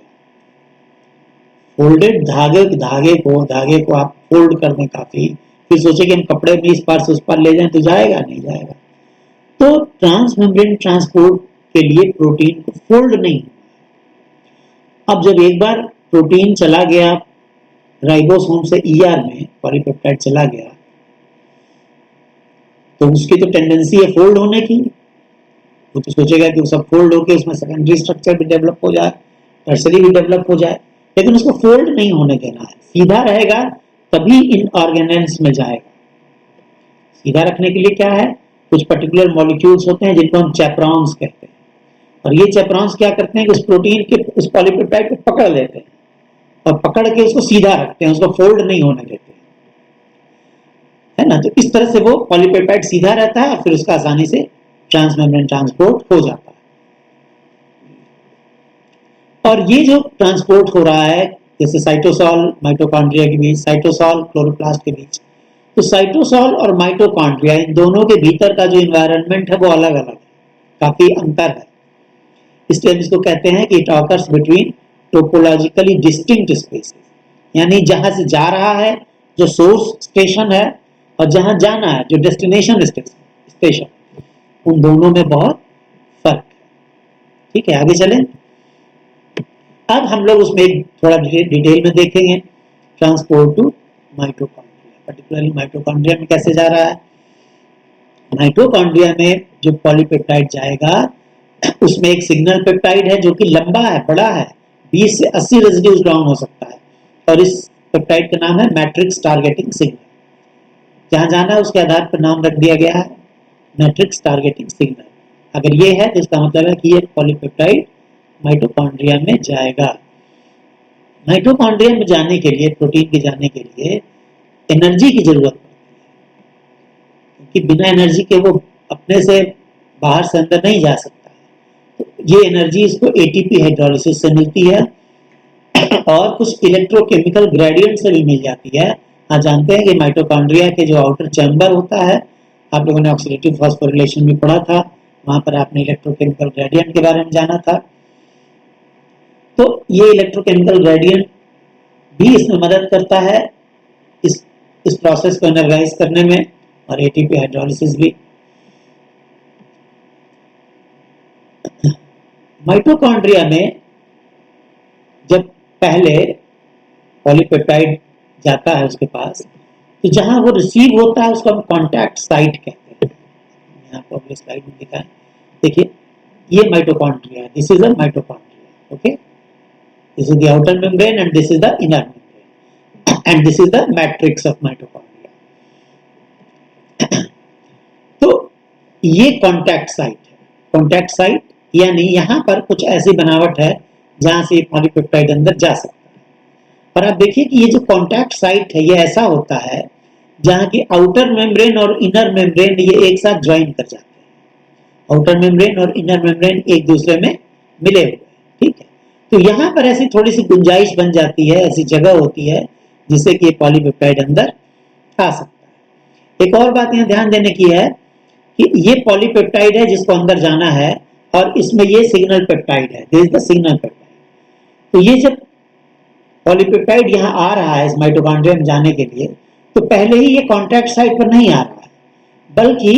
फोल्डेड धागे को आप फोल्ड कर दें काफी, फिर सोचे कि हम कपड़े में इस पार से उस पार ले जाएं तो जाएगा नहीं जाएगा। तो ट्रांसमेम्ब्रेन ट्रांसपोर्ट के लिए प्रोटीन को फोल्ड नहीं। अब जब एक बार प्रोटीन चला गया राइबोसोम से ईआर में, पॉलीपेप्टाइड चला गया, तो उसकी तो टेंडेंसी है फोल्ड होने की। वो तो सोचेगा कि वो सब फोल्ड होके उसमें सेकेंडरी स्ट्रक्चर भी डेवलप हो जाए, टर्सरी भी डेवलप हो जाए, लेकिन उसको फोल्ड नहीं होने देना है, सीधा रहेगा तभी इन ऑर्गेनेल्स में जाएगा। सीधा रखने के लिए क्या है, कुछ पर्टिकुलर मॉलिक्यूल्स होते हैं जिनको हम चैपरॉन्स कहते हैं, और ये चैपरॉन्स क्या करते हैं कि उस प्रोटीन के उस पॉलीपेप्टाइड को पकड़ लेते हैं और पकड़ के उसको सीधा रखते हैं, उसको फोल्ड नहीं होने देते, है ना। तो इस तरह से वो पॉलीपेप्टाइड सीधा रहता है और फिर उसका आसानी से ट्रांसमेम्ब्रेन ट्रांसपोर्ट हो जाता है। और ये जो ट्रांसपोर्ट हो रहा है जैसे साइटोसॉल माइटोकॉन्ड्रिया के बीच, साइटोसॉल क्लोरोप्लास्ट के बीच, तो साइटोसॉल और माइटोकॉन्ड्रिया इन दोनों के भीतर का जो इन्वायरमेंट है वो अलग अलग है, काफी अंतर है। इसलिए हम इसको कहते हैं कि it occurs between topologically distinct spaces, यानी जहां से जा रहा है जो सोर्स स्टेशन है और जहां जाना है जो डेस्टिनेशन स्टेशन, उन दोनों में बहुत फर्क है। ठीक है, आगे चलें। अब हम लोग उसमें थोड़ा डिटेल में देखेंगे transport to mitochondria, particularly mitochondria में कैसे जा रहा है। माइटोकॉन्ड्रिया में जो पॉलीपेप्टाइड जाएगा उसमें एक सिग्नल पेप्टाइड है जो कि लंबा है, बड़ा है, 20 से 80 रेसिड्यूज लॉन्ग हो सकता है, और इस पेप्टाइड का नाम है मैट्रिक्स टारगेटिंग सिग्नल। जहां जाना है उसके आधार पर नाम रख दिया गया है मैट्रिक्स टारगेटिंग सिग्नल। अगर ये है तो इसका मतलब है कि ये पॉलीपेप्टाइड माइटोकॉन्ड्रिया में जाएगा। माइटोकॉन्ड्रिया में जाने के लिए, प्रोटीन के जाने के लिए एनर्जी की जरूरत पड़ती है, क्योंकि बिना एनर्जी के वो अपने से बाहर से अंदर नहीं जा सकता। तो ये एनर्जी इसको एटीपी हाइड्रोलिसिस से मिलती है और कुछ इलेक्ट्रोकेमिकल ग्रेडियंट से भी मिल जाती है। आप जानते हैं कि माइटोकॉन्ड्रिया के जो आउटर चैम्बर होता है, आप लोगों ने ऑक्सीडेटिव फॉस्फोरिलेशन भी पढ़ा था, वहां पर आपने इलेक्ट्रोकेमिकल ग्रेडियंट के बारे में जाना था। तो ये इलेक्ट्रोकेमिकल ग्रेडियंट भी इसमें मदद करता है इस प्रोसेस को एनर्जाइज करने में, और एटीपी हाइड्रोलिसिस भी। माइटोकॉन्ड्रिया में जब पहले पॉलीपेप्टाइड जाता है उसके पास, तो जहां वो रिसीव होता है उसको हम कॉन्टैक्ट साइट कहते हैं। यहाँ पर अगले स्लाइड में दिखा है, देखिए ये माइटोकॉन्ड्रिया है, this is a mitochondria, okay, this is the outer membrane and this is the inner membrane and this is the matrix of mitochondria. तो ये कॉन्टैक्ट साइट है। कॉन्टैक्ट साइट यानी यहाँ पर कुछ ऐसी बनावट है जहां से पॉलीपेप्टाइड अंदर जा सकता है। और आप देखिए कि ये जो कॉन्टैक्ट साइट है ये ऐसा होता है जहां की आउटर मेम्ब्रेन और इनर मेम्ब्रेन ये एक साथ ज्वाइन कर जाते हैं। आउटर मेम्ब्रेन और इनर मेम्ब्रेन एक दूसरे में मिले हुए, ठीक है। तो यहाँ पर ऐसी थोड़ी सी गुंजाइश बन जाती है, ऐसी जगह होती है जिससे कि पॉलीपेप्टाइड अंदर आ सकता है। एक और बात यहाँ ध्यान देने की है कि ये पॉलीपेप्टाइड है जिसको अंदर जाना है, और इसमें ये सिग्नल पेप्टाइड है, this is the signal peptide. तो ये जब पॉलीपेप्टाइड यहाँ आ रहा है इस माइटोकॉन्ड्रिया में जाने के लिए, तो पहले ही ये कॉन्टैक्ट साइट पर नहीं आ रहा है, बल्कि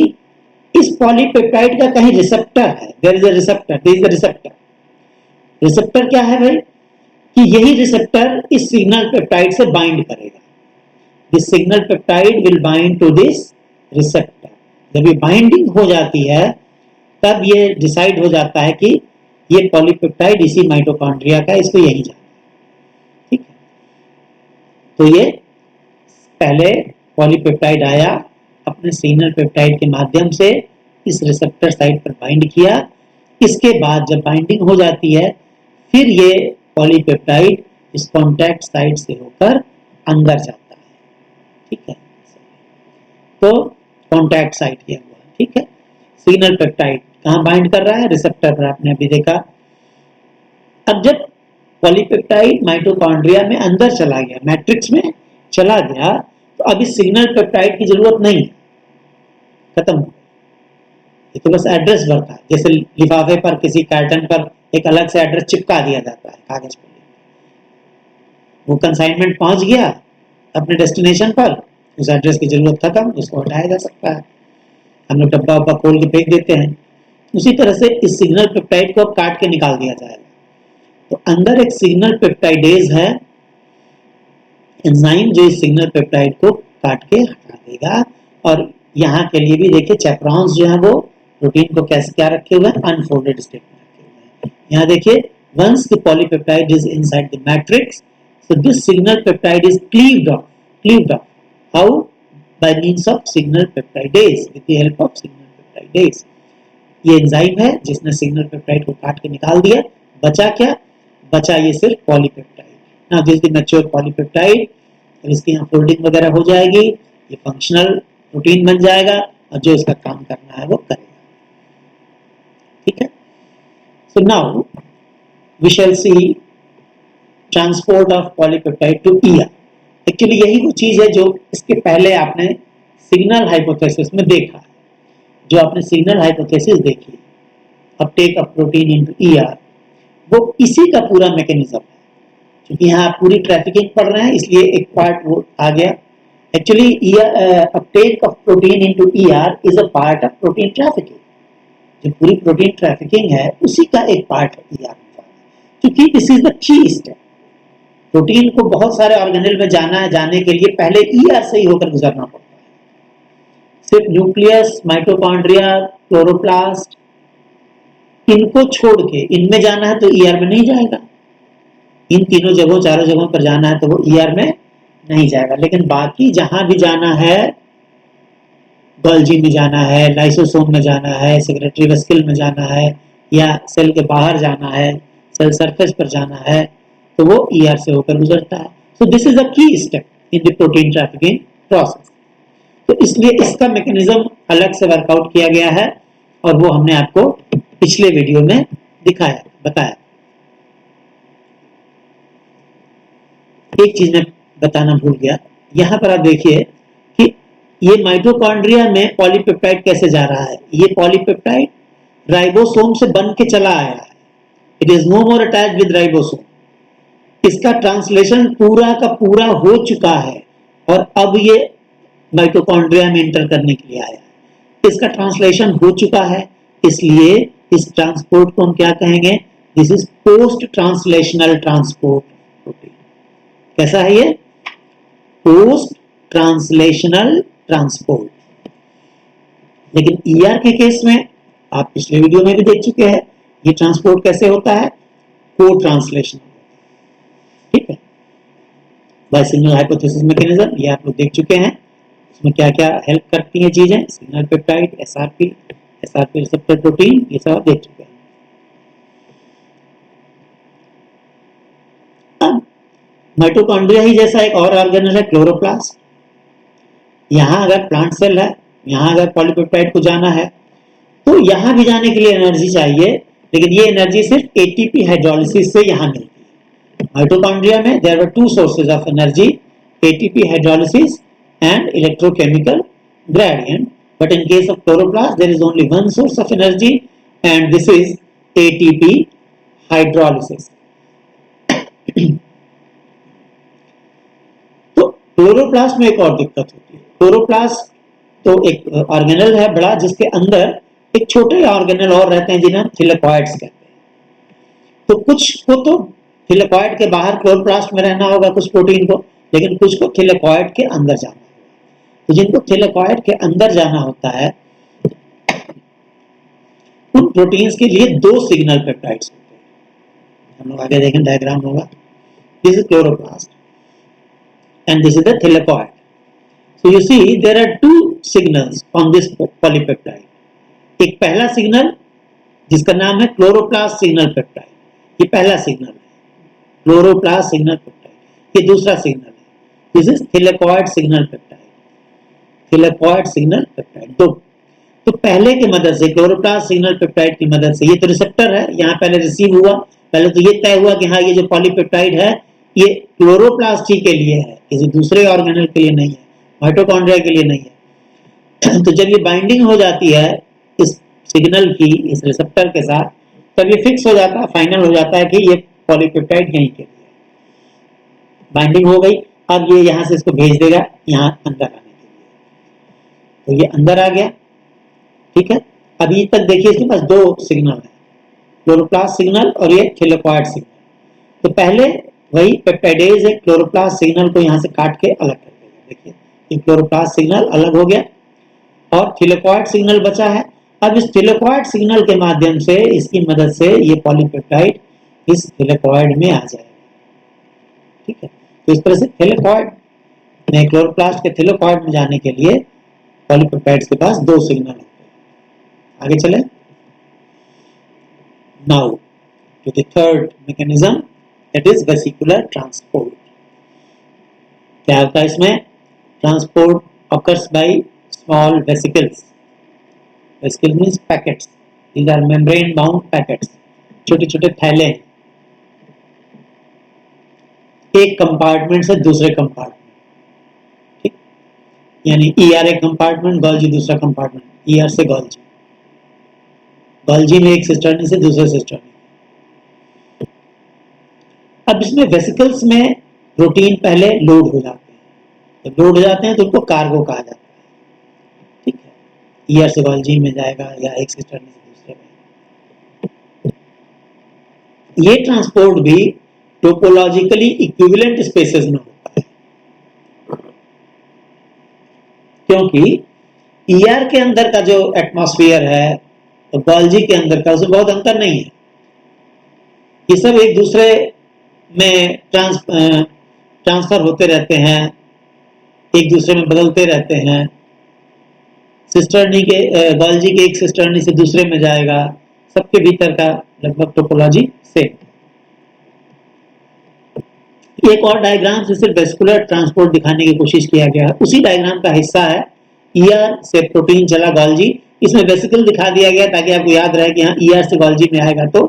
इस पॉलीपेप्टाइड का कहीं रिसेप्टर है, there is a receptor, this is the receptor. Receptor क्या है भाई, कि यही रिसेप्टर इस सिग्नल पेप्टाइड से बाइंड करेगा। This signal peptide will bind to this receptor. जब ये बाइंडिंग हो जाती है तब ये डिसाइड हो जाता है कि ये पॉलीपेप्टाइड इसी माइटोकॉन्ड्रिया का, इसको यही जाना है, ठीक है। तो ये पहले पॉलीपेप्टाइड आया, अपने सिग्नल पेप्टाइड के माध्यम से इस रिसेप्टर साइट पर बाइंड किया। इसके बाद जब बाइंडिंग हो जाती है फिर ये पॉलीपेप्टाइड इस कॉन्टैक्ट साइट से होकर अंदर जाता है, ठीक है। तो कॉन्टैक्ट साइट किया हुआ, ठीक है। सिग्नल पेप्टाइड कहाँ बाइंड कर रहा है, रिसेप्टर पर, आपने अभी देखा। अब जब पॉलीपेप्टाइड माइटोकॉन्ड्रिया में अंदर चला गया, मैट्रिक्स में चला गया, तो अब इस सिग्नल पेप्टाइड की जरूरत नहीं है, खत्म हो गया। ये तो बस एड्रेस भरता है, जैसे लिफाफे पर किसी कार्टन पर एक अलग से एड्रेस चिपका दिया जाता है कागज पर, वो कंसाइनमेंट पहुंच गया अपने डेस्टिनेशन पर, उस एड्रेस की जरूरत खत्म, उसको हटाया जा सकता है। हम लोग डब्बा वब्बा खोल के फेंक देते हैं। उसी तरह से इस सिग्नल पेप्टाइड को अब काट के निकाल दिया जाएगा। तो अंदर एक सिग्नल पेप्टाइडेज है, एंजाइम, जो इस सिग्नल पेप्टाइड को काट के हटा देगा। और यहाँ के लिए भी देखिए चैपरॉन्स जो है वो प्रोटीन को कैसे क्या रखे हुए हैं, अनफोल्डेड स्टेट में रखे हुए हैं। यहाँ देखिए once the polypeptide is inside the matrix, so this signal peptide is cleaved off. How? By means of signal peptidase, with the help of signal peptidase. ये एंजाइम है जिसने सिग्नल पेप्टाइड को काट के निकाल दिया। बचा क्या? बचा ये सिर्फ polypeptide. Now this the mature polypeptide, और इसकी यहाँ फोल्डिंग वगैरह हो जाएगी, ये फंक्शनल प्रोटीन बन जाएगा और जो इसका काम करना है वो करेगा। ठीक है। So now we shall see transport of polypeptide to ER. Actually यही वो चीज है जो इसके पहले आपने सिग्नल हाइपोथेसिस में देखा है। जो आपने सिग्नल हाइपोथेसिस देखी, Uptake of protein into ER, वो इसी का पूरा मैकेनिज्म है। क्योंकि यहाँ आप पूरी ट्रैफिकिंग पढ़ रहे हैं इसलिए एक पार्ट वो आ गया। Actually Uptake of protein into ER is a part of protein trafficking. जो पूरी प्रोटीन ट्रैफिकिंग है उसी का एक पार्ट है ER। क्योंकि this is the key step. Protein को बहुत सारे ऑर्गेनेल में जाना है, जाने के लिए पहले ER से ही होकर गुजरना पड़ता है। सिर्फ न्यूक्लियस, माइटोकॉन्ड्रिया, क्लोरोप्लास्ट, इनको छोड़ के इनमें जाना है तो ER में नहीं जाएगा। इन तीनों जगहों, चारों जगहों पर जाना है तो वो ER में नहीं जाएगा। लेकिन बाकी जहां भी जाना है, गोल्जी में जाना है, लाइसोसोम में जाना है, सेक्रेटरी वेसिकल में जाना है, या सेल के बाहर जाना है, सेल सरफेस पर जाना है, तो वो ER से होकर गुजरता है। सो दिस इज अ की step in the protein trafficking process. तो इसलिए इसका मैकेनिज्म अलग से वर्कआउट किया गया है और वो हमने आपको पिछले वीडियो में दिखाया, बताया। एक चीज मैं बताना भूल गया, यहां पर आप देखिए कि ये माइटोकॉन्ड्रिया में पॉलीपेप्टाइड कैसे जा रहा है। ये पॉलीपेप्टाइड राइबोसोम से बन के चला आया है। It is no more attached with ribosome. इसका ट्रांसलेशन पूरा का पूरा हो चुका है और अब ये माइटोकॉन्ड्रिया में इंटर करने के लिए आया है। इसका ट्रांसलेशन हो चुका है, इसलिए इस ट्रांसपोर्ट को हम क्या कहेंगे? This is post translational transport protein. कैसा है ये? Post translational transport. लेकिन ER के केस में आप पिछले वीडियो में भी देख चुके हैं, ये ट्रांसपोर्ट कैसे होता है? को ट्रांसलेशन। ठीक है। बाय सिग्नल हाइपोथेसिस मैकेनिज्म, ये आप लोग देख चुके हैं। इसमें क्या क्या हेल्प करती हैं चीजें, signal peptide, SRP receptor protein, ये सब आप देख चुके हैं। अब माइटोकॉन्ड्रिया ही जैसा एक और ऑर्गेनल है क्लोरोप्लास्ट। यहां अगर प्लांट सेल है, यहां अगर पॉलीपेप्टाइड को जाना है तो यहां भी जाने के लिए एनर्जी चाहिए, लेकिन ये एनर्जी सिर्फ ATP हाइड्रोलिसिस से यहां मिलती है। माइटोकॉन्ड्रिया में there were two sources of energy, ATP hydrolysis and electrochemical gradient, but in case of chloroplast there is only one source of energy and this is ATP hydrolysis. तो क्लोरोप्लास्ट में एक और दिक्कत होती है। क्लोरोप्लास्ट तो एक ऑर्गेनल है बड़ा, जिसके अंदर एक छोटे ऑर्गेनल और रहते हैं जिन्हें थिलेकॉइड्स कहते हैं। तो कुछ को तो थिलेकॉइड के बाहर क्लोरोप्लास्ट में रहना होगा कुछ प्रोटीन को, लेकिन कुछ को थिलेकॉइड के अंदर जाना होगा। तो जिनको थिलेकॉइड के अंदर जाना होता है उन प्रोटीन्स के लिए दो सिग्नल पेप्टाइड्स होते हैं। हम लोग आगे देखें, डायग्राम होगा। This is chloroplast and this is the thylakoid. So you see there are two signals on this polypeptide. एक पहला सिग्नल जिसका नाम है क्लोरोप्लास्ट सिग्नल पेप्टाइड, ये पहला सिग्नल है, क्लोरोप्लास्ट सिग्नल पेप्टाइड। ये दूसरा सिग्नल है, this is thylakoid signal peptide, thylakoid signal peptide. तो पहले की मदद से, क्लोरोप्लास्ट सिग्नल पेप्टाइड की मदद से, ये तो रिसेप्टर है, यहाँ पहले रिसीव हुआ, पहले तो ये तय हुआ कि हाँ ये जो पॉलीपेप्टाइड है ये क्लोरोप्लास्ट ही के लिए है, किसी दूसरे ऑर्गेनल के लिए नहीं है, माइटोकॉन्ड्रिया के लिए नहीं है। तो जब ये बाइंडिंग हो जाती है इस सिग्नल की इस रिसेप्टर के साथ, तब ये फिक्स हो जाता है, फाइनल हो जाता है कि ये पॉलीपेप्टाइड यहीं के लिए। बाइंडिंग हो गई, अब ये यहाँ से इसको भेज देगा यहाँ अंदर आने के लिए, तो ये अंदर आ गया। ठीक है, अभी तक देखिए इसके पास दो सिग्नल है, क्लोरोप्लास्ट सिग्नल और ये थैलेकॉइड सिग्नल। तो पहले वही पेप्टाइडेज एक क्लोरोप्लास्ट सिग्नल को यहाँ से काट के अलग कर देगा। देखिए ये क्लोरोप्लास्ट सिग्नल अलग हो गया और थैलेकॉइड सिग्नल बचा है। अब इस थैलेकॉइड सिग्नल के माध्यम से, इसकी मदद से ये पॉलीपेप्टाइड इस थैलेकॉइड में आ जाएगा। ठीक है, तो इस तरह से थैलेकॉइड में, क्लोरोप्लास्ट के थैलेकॉइड में जाने के लिए पॉलीपेप्टाइड्स के पास दो सिग्नल होते हैं। आगे चले, now to the third mechanism, that is vesicular transport. क्या होता है इसमें? Transport occurs by small vesicles. Vesicle means packets. These are membrane bound packets. छोटे छोटे थैले एक कंपार्टमेंट से दूसरे कंपार्टमेंट, ठीक, यानी ER एक कंपार्टमेंट, गोल्जी दूसरा कंपार्टमेंट, ER से गोल्जी, गोल्जी में एक सिस्टर्नी से दूसरे सिस्टर्नी। अब इसमें वेसिकल्स में प्रोटीन पहले लोड हो जाते हैं, जब लोड हो जाते हैं तो उनको कार्गो कहा जाता है। ठीक है, ER से गोल्जी में जाएगा या एक सिस्टर्नी से दूसरे में। ये ट्रांसपोर्ट भी टोपोलॉजिकली इक्विवेलेंट स्पेसेस में होता है, क्योंकि ER के अंदर का जो एटमॉस्फेयर है तो गोल्जी के अंदर का उसमें बहुत अंतर नहीं है। ये सब एक दूसरे में ट्रांसफर होते रहते हैं, एक दूसरे में बदलते रहते हैं। सिस्टर्नी के गोल्जी के एक सिस्टर्नी से दूसरे में जाएगा, सबके भीतर का लगभग टोपोलॉजी सेम। एक और डायग्राम से सिर्फ वेस्कुलर ट्रांसपोर्ट दिखाने की कोशिश किया गया है, उसी डायग्राम का हिस्सा है। ER से प्रोटीन चला गोल्जी, इसमें वेसिकल दिखा दिया गया ताकि आपको याद रहे कि हाँ ER से गोल्जी में आएगा तो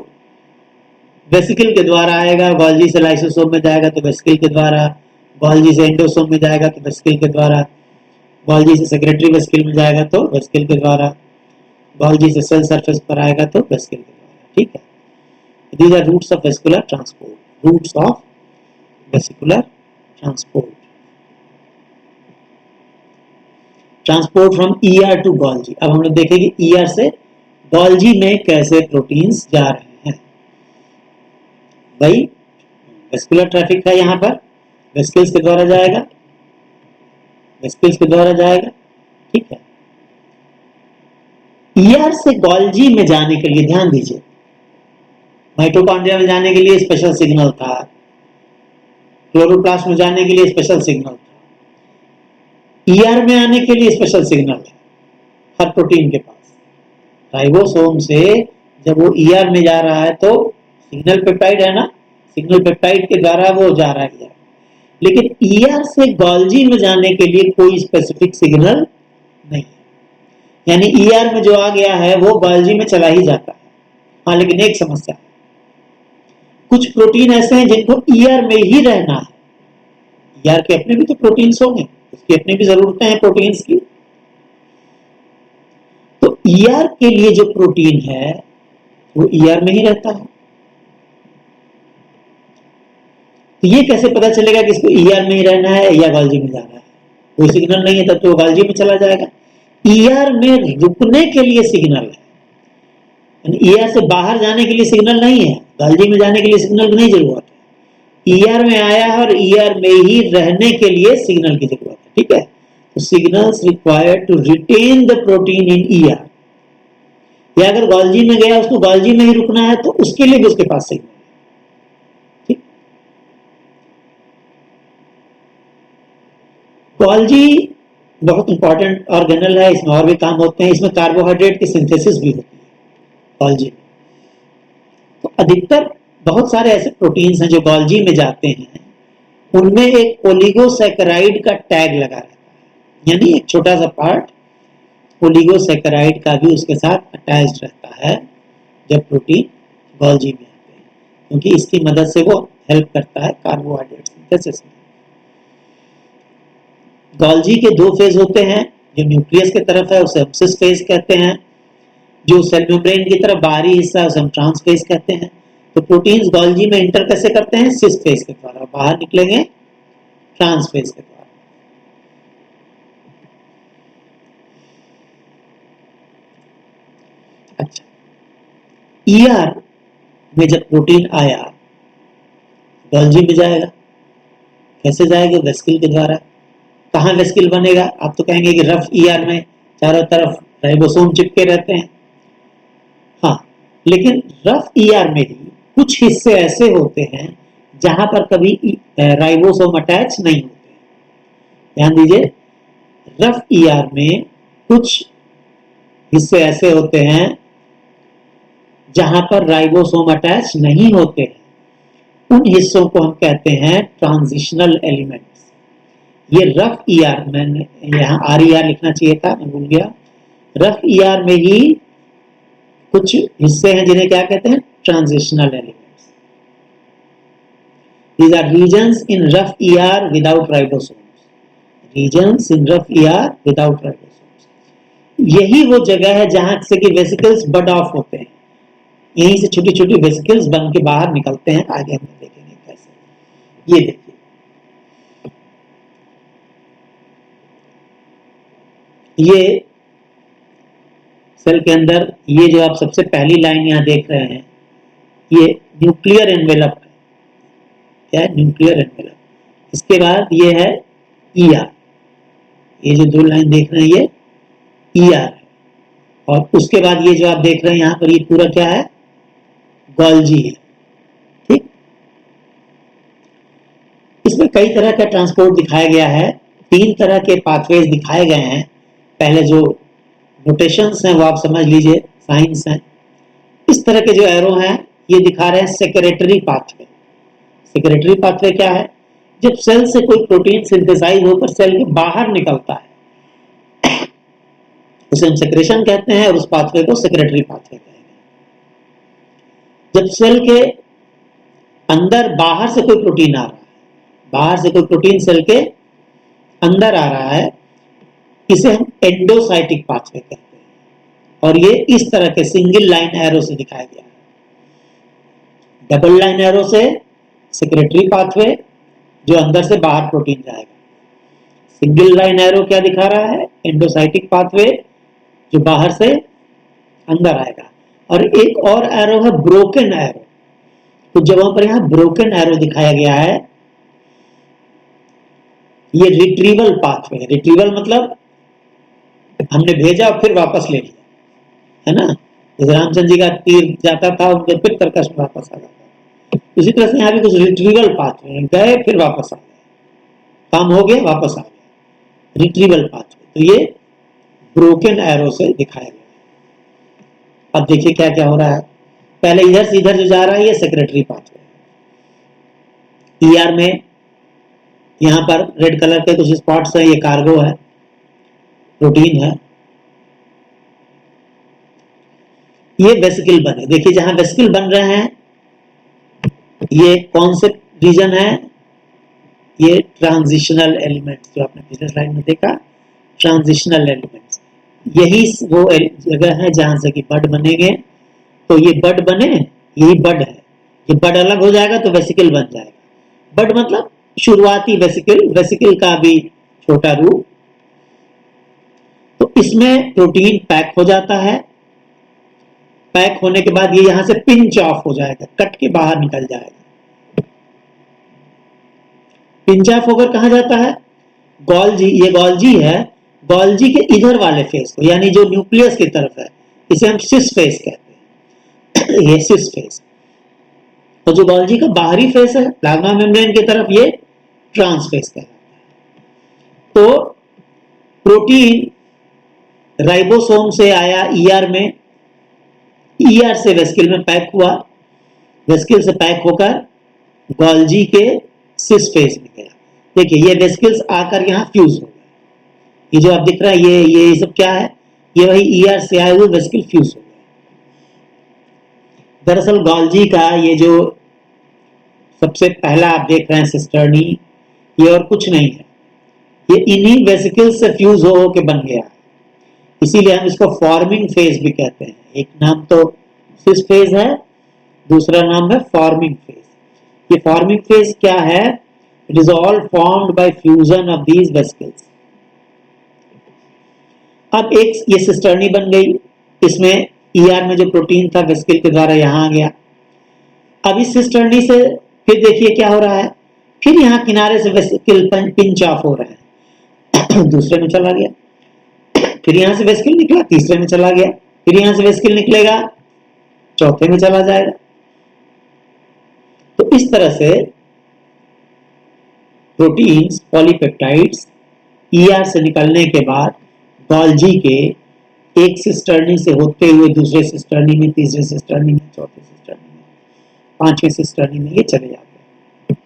वेसिकल के द्वारा आएगा, गोल्जी से लाइसोसोम में जाएगा तो वेसिकल के द्वारा, गोल्जी से एंडोसोम में जाएगा तो वेसिकल के द्वारा, गोल्जी से सेक्रेटरी वेसिकल में जाएगा तो वेसिकल के द्वारा, गोल्जी से सेल सरफेस पर आएगा तो वेसिकल के द्वारा। ठीक है, these are routes of vesicular transport, routes of vesicular transport. Transport from ER to Golgi. अब हम लोग देखेंगे ER से गोल्जी में कैसे प्रोटीन्स जा रहे हैं। भाई वेस्कुलर ट्रैफिक है, यहाँ पर वेसिकल्स के द्वारा जाएगा, वेसिकल्स के द्वारा जाएगा। ठीक है, ER से गोल्जी में जाने के लिए ध्यान दीजिए, माइटोकॉन्ड्रिया में जाने के लिए स्पेशल सिग्नल था, क्लोरोप्लास्ट में जाने के लिए स्पेशल सिग्नल था, ER में आने के लिए स्पेशल सिग्नल है हर प्रोटीन के पास। राइबोसोम से जब वो ER में जा रहा है तो सिग्नल पेप्टाइड है ना, सिग्नल पेप्टाइड के द्वारा वो जा रहा है, लेकिन ER से गोल्जी में जाने के लिए कोई स्पेसिफिक सिग्नल नहीं है, यानी ER में जो आ गया है वो गोल्जी में चला ही जाता है। हाँ, लेकिन एक समस्या है, कुछ प्रोटीन ऐसे हैं जिनको ER में ही रहना है। ER के अपने भी तो प्रोटीन्स होंगे, उसकी अपनी भी जरूरतें हैं प्रोटीन्स की। तो ER के लिए जो प्रोटीन है वो ER में ही रहता है। तो ये कैसे पता चलेगा कि इसको ER में ही रहना है या गोल्जी में जाना है? कोई सिग्नल नहीं है, तब तो गोल्जी में चला जाएगा। ER में रुकने के लिए सिग्नल है, ER से बाहर जाने के लिए सिग्नल नहीं है, गोल्जी में जाने के लिए सिग्नल की नहीं जरूरत है। ER में आया है और ER में ही रहने के लिए सिग्नल की जरूरत है। ठीक है, तो signals required to retain the protein in ER, या अगर गोल्जी में गया उसको गोल्जी में ही रुकना है तो उसके लिए भी उसके पास सिग्नल है। ठीक, गोल्जी बहुत इंपॉर्टेंट ऑर्गेनल है, इसमें और भी काम होते हैं, इसमें कार्बोहाइड्रेट की सिंथेसिस भी होती है गोल्जी में। तो अधिकतर बहुत सारे ऐसे प्रोटीन्स हैं जो गोल्जी में जाते हैं, उनमें एक ओलिगोसैकेराइड का टैग लगा रहता है, यानी एक छोटा सा पार्ट ओलिगोसैकेराइड का भी उसके साथ अटैच्ड रहता है जब प्रोटीन गोल्जी में आते हैं, क्योंकि इसकी मदद से वो हेल्प करता है कार्बोहाइड्रेट सिंथेसिस में। गोल्जी के दो फेज होते हैं, जो न्यूक्लियस की तरफ है उसे हम सिस फेज कहते हैं, जो सेल मेम्ब्रेन की तरफ बाहरी हिस्सा है उसे हम ट्रांसफेज कहते हैं। तो प्रोटीन्स गोल्जी में इंटर कैसे करते हैं? सिस फेज के द्वारा बाहर निकलेंगे ट्रांस फेज के द्वारा। अच्छा, ईआर में जब प्रोटीन आया गोल्जी में जाएगा। कैसे जाएगा? वेस्किल के द्वारा। कहाँ वेस्किल बनेगा? आप तो कहेंगे कि रफ ईआर में चारों तरफ राइबोसोम चिपके रहते हैं। हाँ, लेकिन रफ ईआर में ही कुछ हिस्से ऐसे होते हैं जहां पर कभी राइबोसोम अटैच नहीं होते। ध्यान दीजिए, रफ ईआर में कुछ हिस्से ऐसे होते हैं जहां पर राइबोसोम अटैच नहीं होते हैं। उन हिस्सों को हम कहते हैं ट्रांजिशनल एलिमेंट्स। ये रफ ईआर, मैंने यहाँ आर लिखना चाहिए था, मैं भूल गया। रफ ईआर में ही कुछ हिस्से हैं जिन्हें क्या कहते हैं? Transitional elements. These are regions in rough ER without ribosomes. Regions in rough ER without ribosomes. यही वो जगह है जहां से कि वेसिकल्स बड ऑफ होते हैं। यहीं से छोटी छोटी वेसिकल्स बन के बाहर निकलते हैं। आगे हम देखेंगे कैसे। ये देखिए, ये सेल के अंदर ये जो आप सबसे पहली लाइन यहाँ देख रहे हैं, ये न्यूक्लियर एनवेलप है। क्या है? Nuclear envelope. इसके बाद ये है ईआर। ये जो दो लाइन देख रहे हैं ये ईआर है। और उसके बाद ये जो आप देख रहे हैं यहाँ पर, ये पूरा क्या है? गोल्जी है। ठीक, इसमें कई तरह का ट्रांसपोर्ट दिखाया गया है। 3 तरह के पाथवेज दिखाए गए हैं। पहले जो नोटेशंस हैं वो आप समझ लीजिए, साइंस हैं। इस तरह के जो एरो हैं ये दिखा रहे हैं सेक्रेटरी पाथवे। सेक्रेटरी पाथवे क्या है? जब सेल से कोई प्रोटीन सिंथेसाइज होकर सेल के बाहर निकलता है उसे हम सेक्रेशन कहते हैं और उस पाथवे को सेक्रेटरी पाथवे कहते हैं। जब सेल के अंदर बाहर से कोई प्रोटीन आ रहा है, बाहर से कोई प्रोटीन सेल के अंदर आ रहा है, इसे हम एंडोसाइटिक पाथवे कहते हैं। और ये इस तरह के सिंगल लाइन एरो से दिखाया गया है। डबल लाइन एरो से सेक्रेटरी पाथवे, जो अंदर से बाहर प्रोटीन जाएगा। सिंगल लाइन एरो क्या दिखा रहा है? एंडोसाइटिक पाथवे, जो बाहर से अंदर आएगा। और एक और एरो है ब्रोकन एरो। तो जब वहां पर यहां ब्रोकन एरो दिखाया गया है, ये रिट्रीवल पाथवे। रिट्रीवल मतलब हमने भेजा और फिर वापस ले लिया, है ना? जैसे रामचंद्र जी का तीर जाता था उनके फिर तरकश में वापस आ जाता। उसी तरह से यहाँ भी कुछ रिट्रीवल पाथवे, गए फिर वापस आ गए, काम हो गया वापस आ गया, रिट्रीवल पाथवे। तो ये ब्रोकन एरो से दिखाया गया। अब देखिए क्या क्या हो रहा है। पहले इधर से इधर जो जा रहा है ये सेक्रेटरी पाथवे। ईआर में यहां पर रेड कलर के कुछ स्पॉट्स है, ये कार्गो है, प्रोटीन है। ये वेसिकल बने। देखिए जहां वेसिकल बन रहे हैं ये कौन से रीजन है? ये ट्रांजिशनल एलिमेंट्स, जो आपने पिछले स्लाइड में देखा, ट्रांजिशनल एलिमेंट्स। यही वो जगह है जहां से कि बड बनेंगे। तो ये बड बने, यही बड है। ये बड अलग हो जाएगा तो वेसिकल बन जाएगा। बड मतलब शुरुआती वेसिकल, वेसिकल का भी छोटा रूप। तो इसमें प्रोटीन पैक हो जाता है। पैक होने के बाद ये यहां से पिंच ऑफ हो जाएगा, कट के बाहर निकल जाएगा। पिंच ऑफ होकर कहां जाता है? गोल्जी, ये गोल्जी है, गोल्जी के इधर वाले फेस को, यानी जो न्यूक्लियस की तरफ है, इसे हम सिस फेस कहते हैं। ये सिस फेस। और जो गोल्जी का बाहरी फेस है प्लाज्मा मेम्ब्रेन की तरफ, ये ट्रांस फेस कहलाता है। तो प्रोटीन राइबोसोम से आया ईआर में, ईआर से वेस्किल में पैक हुआ, वेस्किल से पैक होकर गोल्जी के सिस फेस में गया। देखिए ये वेस्किल्स आकर यहाँ फ्यूज हो गए। ये जो आप दिख रहा है ये सब क्या है? ये वही ईआर से आए हुए वेस्किल फ्यूज हो गए। दरअसल गोल्जी का ये जो सबसे पहला आप देख रहे हैं सिस्टर्नी, ये और कुछ नहीं है, ये इन्हीं वेसिकल्स से फ्यूज हो के बन गया। इसीलिए हम इसको फॉर्मिंग फेज भी कहते हैं। एक नाम तो सिस फेज है, दूसरा नाम है फॉर्मिंग फेज। ये फॉर्मिंग फेज क्या है? It is all formed by fusion of these vesicles. अब एक ये सिस्टर्नी बन गई, इसमें ER में जो प्रोटीन था वेसिकल के द्वारा यहाँ आ गया। अब इस सिस्टर्नी से फिर देखिए क्या हो रहा है, फिर यहाँ किनारे से वेसिकल पिंच ऑफ हो रहा है दूसरे में चला गया, फिर यहाँ से वेसिकल निकला तीसरे में चला गया, फिर यहाँ से वेसिकल निकलेगा चौथे में चला जाएगा। तो इस तरह से प्रोटीन्स पॉलीपेप्टाइड्स ER से निकलने के बाद गोल्जी के एक सिस्टर्नी से होते हुए दूसरे सिस्टर्नी में, तीसरे सिस्टर्नी में, चौथे सिस्टर्नी में, पांचवें सिस्टर्नी में ये चले जाते हैं।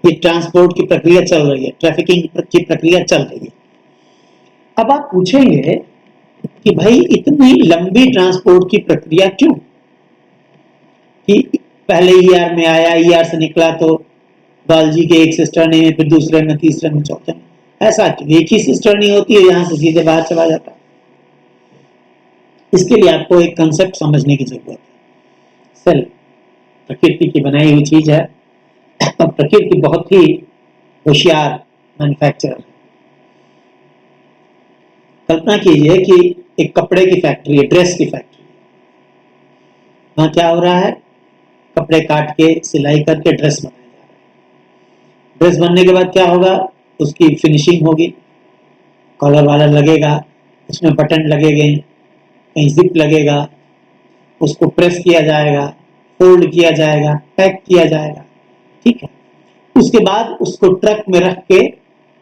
ये ट्रांसपोर्ट की प्रक्रिया चल रही है, ट्रैफिकिंग की प्रक्रिया चल रही है। अब आप पूछेंगे कि भाई इतनी लंबी ट्रांसपोर्ट की प्रक्रिया क्यों, कि पहले ER में आया, ER से निकला तो गोल्जी के एक सिस्टर्नी में, फिर दूसरे में, तीसरे में, चौथे में, ऐसा क्यों? एक ही सिस्टर्नी होती है, यहां से सीधे बाहर चला जाता है। इसके लिए आपको एक कंसेप्ट समझने की जरूरत है। सेल प्रकृति की बनाई हुई चीज है और प्रकृति बहुत ही होशियार मैन्युफैक्चरर है। कल्पना कीजिए कि एक कपड़े की फैक्ट्री है, ड्रेस की फैक्ट्री। वहां क्या हो रहा है, कपड़े काट के सिलाई करके ड्रेस बनाया जा रहा है। ड्रेस बनने के बाद क्या होगा, उसकी फिनिशिंग होगी, कॉलर वालर लगेगा, उसमें बटन लगेंगे, कहीं जिप लगेगा, उसको प्रेस किया जाएगा, फोल्ड किया जाएगा, पैक किया जाएगा, ठीक है। उसके बाद उसको ट्रक में रख के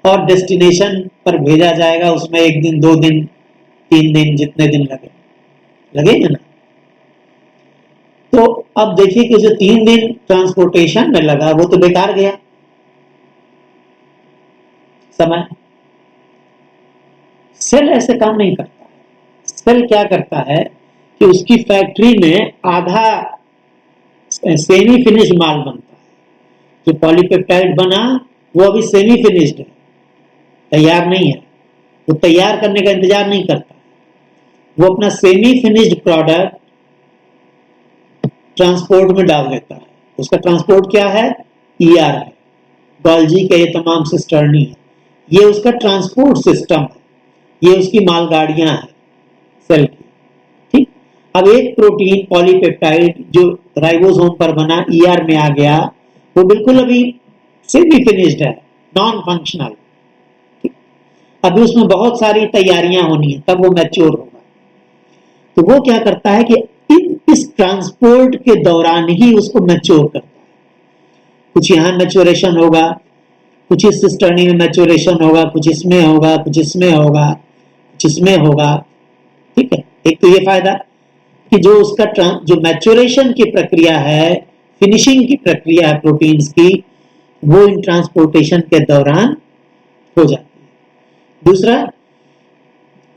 और डेस्टिनेशन पर भेजा जाएगा। उसमें 1 दिन 2 दिन 3 दिन जितने दिन लगेंगे ना। तो अब देखिए कि जो 3 दिन ट्रांसपोर्टेशन में लगा वो तो बेकार गया समय। सेल ऐसे काम नहीं करता। सेल क्या करता है कि उसकी फैक्ट्री में आधा सेमी फिनिश्ड माल बनता है। जो पॉलीपेप्टाइड बना वो अभी सेमी फिनिश्ड है, तैयार नहीं है। वो तैयार करने का इंतजार नहीं करता, वो अपना सेमी फिनिश्ड प्रोडक्ट ट्रांसपोर्ट में डाल देता है। उसका ट्रांसपोर्ट क्या है, ER है, गोल्जी का ये तमाम सिस्टर्नी है, ये उसका ट्रांसपोर्ट सिस्टम है, ये उसकी मालगाड़ियां हैं सेल की, ठीक। अब एक प्रोटीन पॉलीपेप्टाइड जो राइबोसोम पर बना ER में आ गया, वो बिल्कुल अभी सेमी फिनिश्ड है, नॉन फंक्शनल। अभी उसमें बहुत सारी तैयारियां होनी है, तब वो मैच्योर होगा। तो वो क्या करता है कि इस ट्रांसपोर्ट के दौरान ही उसको मैच्योर करता है। कुछ यहाँ मैच्योरेशन होगा, कुछ इस सिस्टर्नी में मैच्योरेशन होगा, कुछ इसमें होगा, कुछ इसमें होगा, कुछ इसमें होगा, ठीक है। एक तो ये फायदा कि जो उसका जो मैच्योरेशन की प्रक्रिया है, फिनिशिंग की प्रक्रिया है प्रोटीन्स की, वो इन ट्रांसपोर्टेशन के दौरान हो जाती है। दूसरा,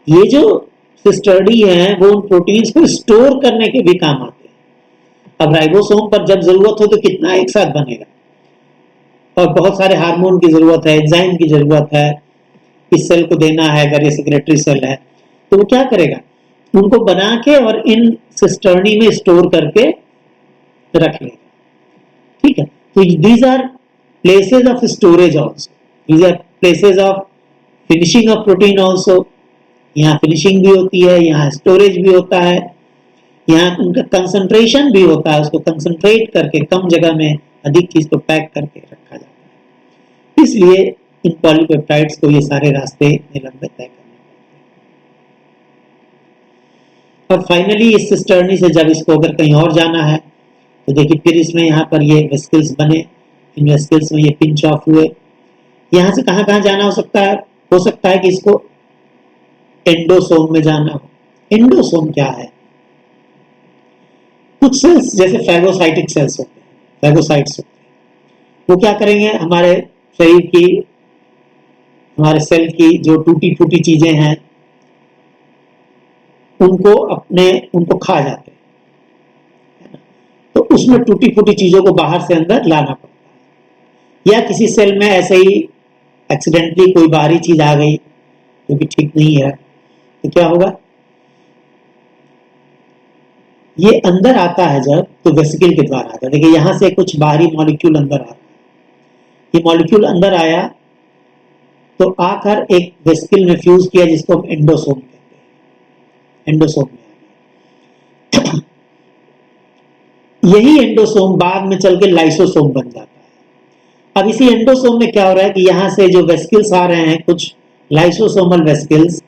ये जो सिस्टर्नी है वो उन प्रोटीन्स को स्टोर करने के भी काम आते हैं। अब राइबोसोम पर जब जरूरत हो तो कितना एक साथ बनेगा, और बहुत सारे हार्मोन की जरूरत है, एंजाइम की जरूरत है, इस सेल को देना है। अगर ये सेक्रेटरी सेल है तो वो क्या करेगा, उनको बना के और इन सिस्टर्नी में स्टोर करके रख लेगा, ठीक है। तो these are places of storage also, these are places of finishing of protein also. यहाँ फिनिशिंग भी होती है, यहाँ स्टोरेज भी होता है, यहाँ उनका कंसंट्रेशन भी होता है। उसको कंसंट्रेट करके कम जगह में अधिक चीज को पैक करके रखा जाता है। इसलिए इन पॉलीपेप्टाइड्स को ये सारे रास्ते निलंबित तय करने पड़ते हैं। और फाइनली इस सिस्टर्नी से जब इसको अगर कहीं और जाना है तो देखिए फिर इसमें यहाँ पर ये वेसिकल्स बने, इन वेसिकल्स में ये पिंच ऑफ हुए। यहाँ से कहाँ कहाँ जाना हो सकता है कि इसको एंडोसोम में जाना हो। एंडोसोम क्या है, कुछ सेल्स जैसे फैगोसाइटिक सेल्स होते हैं, फैगोसाइट्स होते हैं, वो क्या करेंगे, हमारे शरीर की, हमारे सेल की जो टूटी फूटी चीजें हैं उनको खा जाते हैं। तो उसमें टूटी फूटी चीजों को बाहर से अंदर लाना पड़ता है। या किसी सेल में ऐसे ही एक्सीडेंटली कोई बाहरी चीज आ गई जो कि ठीक नहीं है, तो क्या होगा, ये अंदर आता है जब, तो वेसिकल के द्वारा आता है। देखिए यहां से कुछ बाहरी मॉलिक्यूल अंदर आ रहा है, ये मॉलिक्यूल अंदर आया तो आकर एक वेसिकल में फ्यूज किया, जिसको हम एंडोसोम कहते हैं। एंडोसोम में यही एंडोसोम बाद में चल के लाइसोसोम बन जाता है। अब इसी एंडोसोम में क्या हो रहा है कि यहाँ से जो वेसिकल्स आ रहे हैं, कुछ लाइसोसोमल वेसिकल्स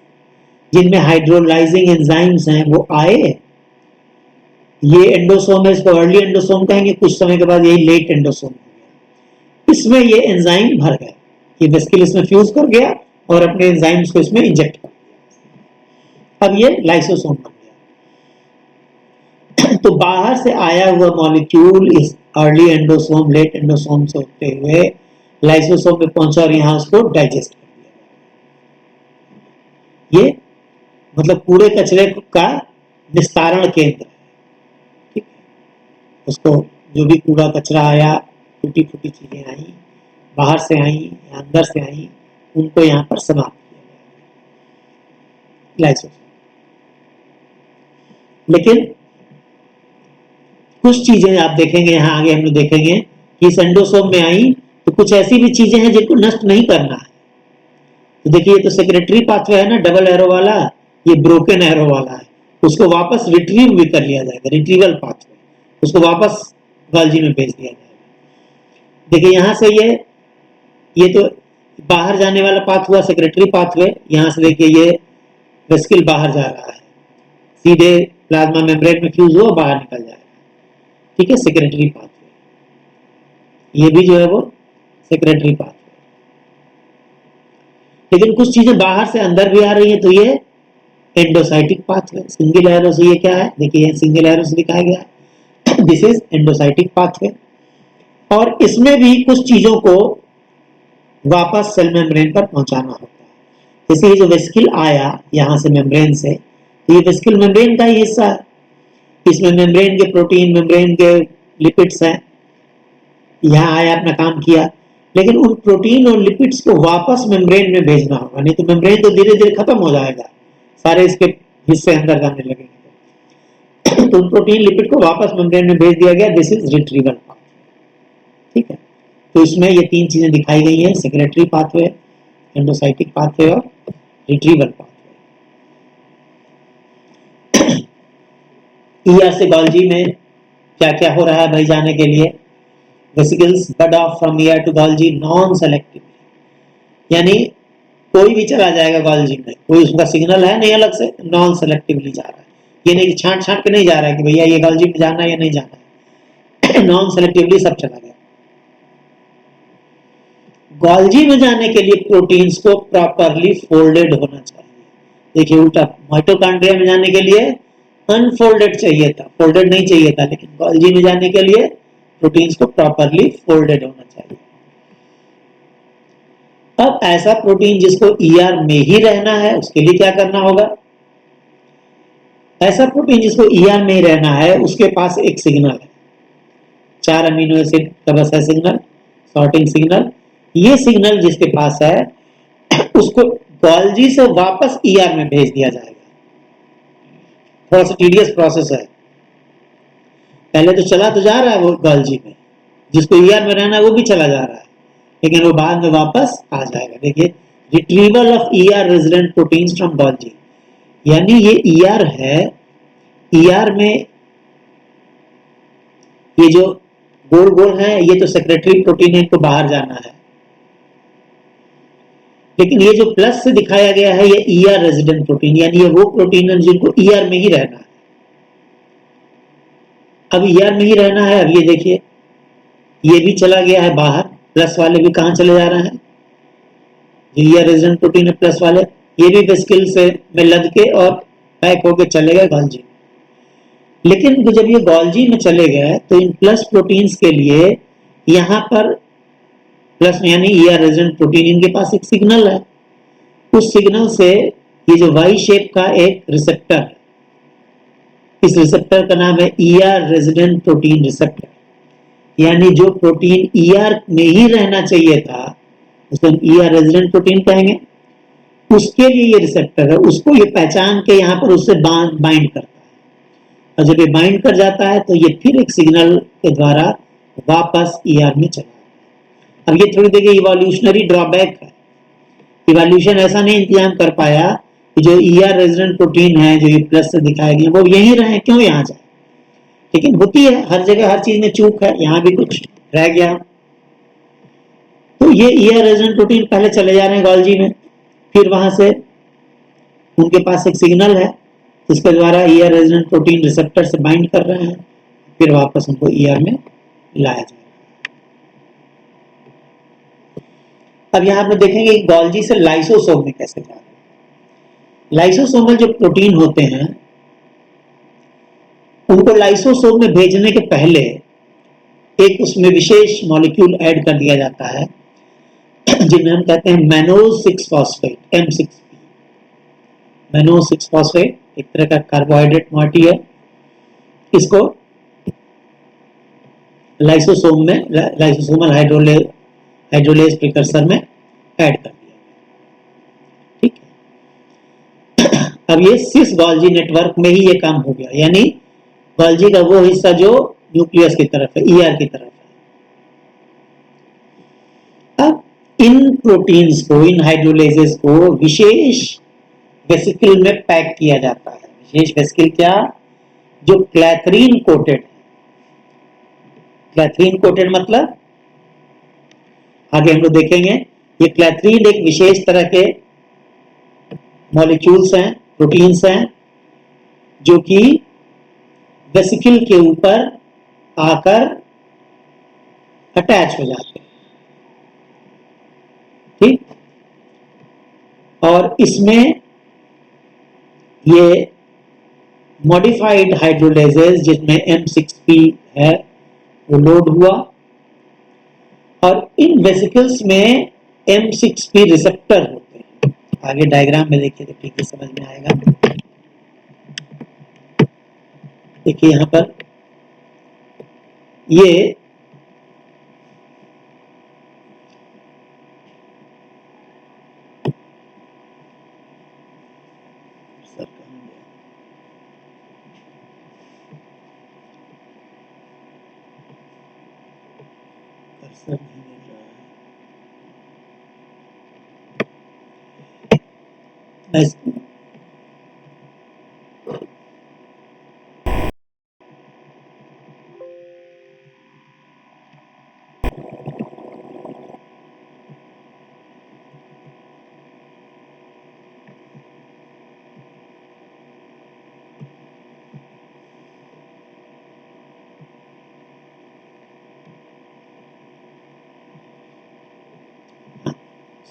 जिनमें हाइड्रोलाइजिंग एंजाइम्स हैं, वो आए, ये एंडोसोम है, इसको अर्ली एंडोसोम कहेंगे, कुछ समय के बाद यही लेट एंडोसोम हो गया। इसमें ये एंजाइम भर गए, ये वेसिकल इसमें फ्यूज कर गया और अपने एंजाइम्स को इसमें इंजेक्ट कर दिया, अब ये लाइसोसोम बन गया। तो बाहर से आया हुआ मॉलिक्यूल इस अर्ली एंडोसोम लेट एंडोसोम से होते हुए लाइसोसोम में पहुंचा और यहाँ उसको डाइजेस्ट कर दिया। ये मतलब पूरे कचरे का निस्तारण केंद्र है, ठीक है। उसको जो भी कूड़ा कचरा आया, टूटी फूटी चीजें आई, बाहर से आई या अंदर से आई, उनको यहाँ पर समाप्त किया गया लाइसोसोम। लेकिन कुछ चीजें आप देखेंगे, यहाँ आगे हम लोग देखेंगे कि इस एंडोसोम में आई तो कुछ ऐसी भी चीजें हैं जिनको नष्ट नहीं करना है। तो देखिए ये तो सेक्रेटरी पाथवे है ना, डबल एरो वाला, ये ब्रोकन एरो वाला है, उसको वापस रिट्रीव भी कर लिया जाएगा, रिट्रीवल पाथवे, उसको वापस गॉल्जी में भेज दिया जाएगा। देखिए यहाँ से ये तो बाहर जाने वाला पाथ हुआ सेक्रेटरी पाथवे, यहाँ से देखिए ये वेसिकल बाहर जा रहा है, सीधे प्लाज्मा मेम्ब्रेन में फ्यूज हुआ बाहर निकल जाएगा, ठीक है, सेक्रेटरी पाथवे। ये भी जो है वो सेक्रेटरी पाथवे। लेकिन कुछ चीजें बाहर से अंदर भी आ रही है, तो ये एंडोसाइटिक पाथवे। सिंगल एरो से ये क्या है, देखिए सिंगल एरो से दिखाया गया है, दिस इज एंडोसाइटिक पाथवे। और इसमें भी कुछ चीजों को वापस सेल मेम्ब्रेन पर पहुंचाना होता है। जैसे ये जो वेसिकल आया यहाँ से मेम्ब्रेन से, तो ये वेसिकल मेम्ब्रेन का ही हिस्सा है, इसमें मेम्ब्रेन के प्रोटीन, मेम्ब्रेन के लिपिड्स हैं, यहाँ आया अपना काम किया, लेकिन उन प्रोटीन और लिपिड्स को वापस मेम्ब्रेन में भेजना होगा, नहीं तो मेम्ब्रेन तो धीरे धीरे खत्म हो जाएगा, सारे इसके हिस्से अंदर जाने लगेंगे। तो उन प्रोटीन लिपिड को वापस मेम्ब्रेन में भेज दिया गया, दिस इज रिट्रीवल पाथवे, ठीक है। तो इसमें ये तीन चीजें दिखाई गई हैं, सेक्रेटरी पाथवे, एंडोसाइटिक पाथवे और रिट्रीवल पाथवे। ईआर से गॉल्जी में क्या क्या हो रहा है भाई जाने के लिए, vesicles bud off from ER to Golgi non selective, यानी कोई भी चला जाएगा गॉल्जी में, कोई उसका सिग्नल है नहीं अलग से, नॉन सेलेक्टिवली जा रहा है। ये नहीं छांट छांट के नहीं जा रहा है कि भैया ये गॉल्जी में जाना है या नहीं जाना है, नॉन सेलेक्टिवली सब चला गया। गॉल्जी में जाने के लिए प्रोटीन्स को प्रॉपरली फोल्डेड होना चाहिए। देखिए उल्टा, माइटोकॉन्ड्रिया में जाने के लिए अनफोल्डेड चाहिए था, फोल्डेड नहीं चाहिए था, लेकिन गॉल्जी में जाने के लिए प्रोटीन्स को प्रॉपरली फोल्डेड होना चाहिए। अब ऐसा प्रोटीन जिसको ईआर में ही रहना है, उसके लिए क्या करना होगा, ऐसा प्रोटीन जिसको ईआर में ही रहना है, उसके पास एक सिग्नल है, 4 अमीनो एसिड का बस है सिग्नल, सॉर्टिंग सिग्नल। ये सिग्नल जिसके पास है उसको गॉल्जी से वापस ईआर में भेज दिया जाएगा। थोड़ा सा टीडियस प्रोसेस है, पहले तो चला तो जा रहा है वो गॉल्जी में, जिसको ईआर में रहना है वो भी चला जा रहा है, लेकिन वो बाद में वापस आ जाएगा। देखिए retrieval of ER resident proteins from Golgi, यानी ये ईआर है, ईआर में ये जो गोल गोल है ये तो सेक्रेटरी प्रोटीन है, इनको बाहर जाना है, लेकिन ये जो प्लस से दिखाया गया है ये ईआर रेजिडेंट प्रोटीन, यानी ये वो प्रोटीन है जिनको ईआर में ही रहना है। अब ईआर में ही रहना है, अब ये देखिए ये भी चला गया है बाहर, प्लस वाले भी कहां चले जा रहे हैं, जो ईआर रेजिडेंट प्रोटीन है प्लस वाले, ये भी वेसिकल से में लद के और पैक होके चले गए गॉल्जी। लेकिन जब ये गॉल्जी में चले गए तो इन प्लस प्रोटीन्स के लिए यहाँ पर प्लस यानी ईआर रेजिडेंट प्रोटीन, इनके पास एक सिग्नल है, उस सिग्नल से ये जो वाई शेप का एक रिसेप्टर है, इस रिसेप्टर का नाम है ईआर रेजिडेंट प्रोटीन रिसेप्टर, यानी जो प्रोटीन ईआर में ही रहना चाहिए था उसको हम ईआर रेजिडेंट प्रोटीन कहेंगे, उसके लिए ये रिसेप्टर है, उसको ये पहचान के यहाँ पर उससे बाइंड करता है, और जब ये बाइंड कर जाता है तो ये फिर एक सिग्नल के द्वारा वापस ईआर में चला। अब ये थोड़ी देखिए इवोल्यूशनरी ड्रॉबैक है। इवोल्यूशन ऐसा नहीं इंतजाम कर पाया कि जो ईआर रेजिडेंट प्रोटीन है जो ये प्लस से दिखाए गए वो यहीं रहे, क्यों यहाँ जाए। लेकिन होती है हर जगह, हर चीज में चूक है, यहाँ भी कुछ रह गया। तो ये ईआर रेजिडेंट प्रोटीन पहले चले जा रहे हैं गोल्जी में, फिर वहां से उनके पास एक सिग्नल है जिसके द्वारा ईआर रेजिडेंट प्रोटीन रिसेप्टर से बाइंड कर रहे हैं, फिर वापस उनको ईआर में लाया जाए। अब यहाँ पे देखेंगे गोल्जी से लाइसोसोम में कैसे जा रहे हैं। लाइसोसोमल जो प्रोटीन होते हैं उनको लाइसोसोम में भेजने के पहले एक उसमें विशेष मॉलिक्यूल ऐड कर दिया जाता है जिन्हें हम कहते हैं mannose 6 phosphate, M6P। Mannose 6 phosphate एक तरह का कार्बोहाइड्रेट मॉइटी है। इसको लाइसोसोम में लाइसोसोमल हाइड्रोलेज प्रिकर्सर में ऐड कर दिया। ठीक है। अब ये सिस गोल्जी नेटवर्क में ही ये काम हो गया, यानी गोल्जी का वो हिस्सा जो न्यूक्लियस की तरफ है, ईआर की तरफ है। अब इन प्रोटीन्स को, इन हाइड्रोलेजेस को विशेष वेसिकल में पैक किया जाता है। विशेष वेसिकल क्या? जो क्लैथरीन कोटेड। क्लैथरीन कोटेड मतलब आगे हम लोग देखेंगे, ये क्लैथरीन एक विशेष तरह के मॉलिक्यूल्स हैं, प्रोटीन्स हैं जो कि वेसिकल के ऊपर आकर अटैच हो जाते हैं। ठीक, और इसमें ये मॉडिफाइड हाइड्रोलेजेस जिसमें M6P है वो लोड हुआ, और इन वेसिकल्स में M6P रिसेप्टर होते हैं। आगे डायग्राम में देखिए तो ठीक है समझ में आएगा। देखिए यहां पर ये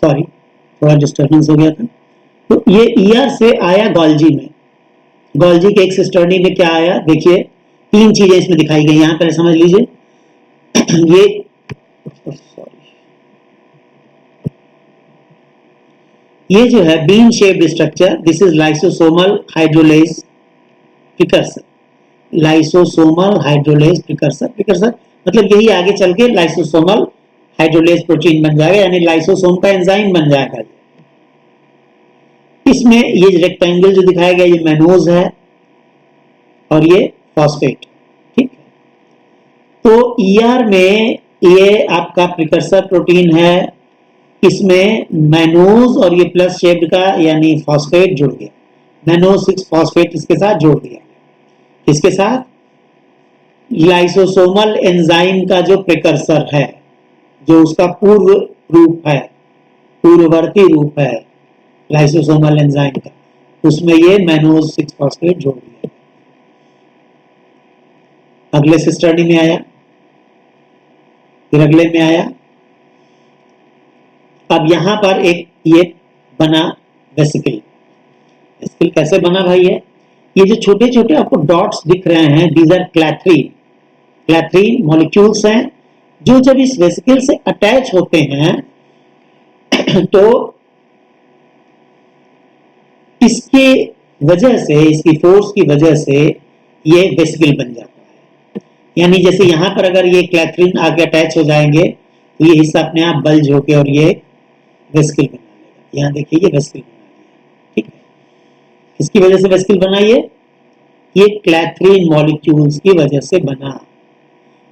सॉरी थोड़ा डिस्टर्बेंस हो गया था। तो ये ईआर से आया गोल्जी में, गोल्जी के एक सिस्टर्नी में क्या आया देखिए, तीन चीजें इसमें दिखाई गई, यहां पर समझ लीजिए। ये जो है bean shaped structure, this is lysosomal hydrolase precursor. Lysosomal hydrolase precursor, precursor मतलब यही आगे चल के लाइसोसोमल हाइड्रोलेज प्रोटीन बन जाएगा, यानी लाइसोसोम का एंजाइम बन जाएगा। इसमें ये रेक्टेंगल जो दिखाया गया ये मैनोज है और ये फॉस्फेट। ठीक, तो ईआर में ये आपका प्रिकर्सर प्रोटीन है, इसमें मैनोज और ये प्लस शेप्ड का यानी फॉस्फेट जुड़ गया, मैनोज 6 फॉस्फेट इसके साथ जोड़ दिया। इसके साथ लाइसोसोमल एंजाइम का जो प्रिकर्सर है, जो उसका पूर्व रूप है, पूर्ववर्ती रूप है लाइसोसोमल एंजाइम का, उसमें ये मैनोज 6 फॉस्फेट जोड़ दिया। अगले सिस्टर्नी में आया, फिर अगले में आया। अब यहां पर एक ये बना वेसिकल। वेसिकल कैसे बना भाई? है ये जो छोटे छोटे आपको डॉट्स दिख रहे हैं, दीज आर क्लैथरीन। क्लैथरीन मॉलिक्यूल्स हैं जो जब इस वेसिकल से अटैच होते हैं तो इसके वजह से, इसकी फोर्स की वजह से ये वेसिकल बन जाता है। यानी जैसे यहां पर अगर ये क्लैथरीन आके अटैच हो जाएंगे तो ये हिस्सा अपने आप बल्ज होके और ये वेसिकल बना लेगा। यहां देखिए ये वेसिकल बना लिया। ठीक है, इसकी वजह से वेसिकल बनाइए ये क्लैथरीन मॉलिक्यूल्स की वजह से बना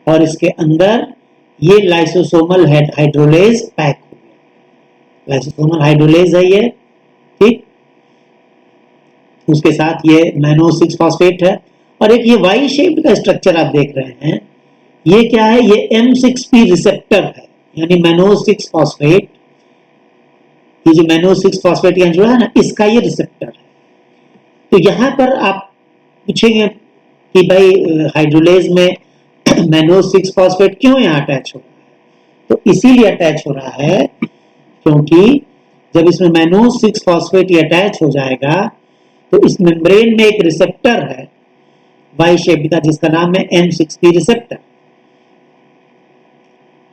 और इसके अंदर ये लाइसोसोमल हाइड्रोलेज पैक हो गया। लाइसोसोमल हाइड्रोलेज है ये, ठीक। उसके साथ ये मैनोज 6 फॉस्फेट है और एक ये वाई शेप का स्ट्रक्चर आप देख रहे हैं, ये क्या है, ये M6P रिसेप्टर है, यानी मैनोज 6 फॉस्फेट। ये जो मैनोज 6 फॉस्फेट यहाँ जुड़ा है ना, इसका ये रिसेप्टर है। तो यहां पर आप पूछेंगे कि भाई हाइड्रोलेज में मैनोज 6 फॉस्फेट क्यों यहाँ अटैच हो रहा है, तो इसीलिए अटैच हो रहा है क्योंकि जब इसमें मैनोज 6 फॉस्फेट ये अटैच हो जाएगा तो इस मेम्ब्रेन में एक रिसेप्टर है वाई शेप का जिसका नाम है M6P रिसेप्टर।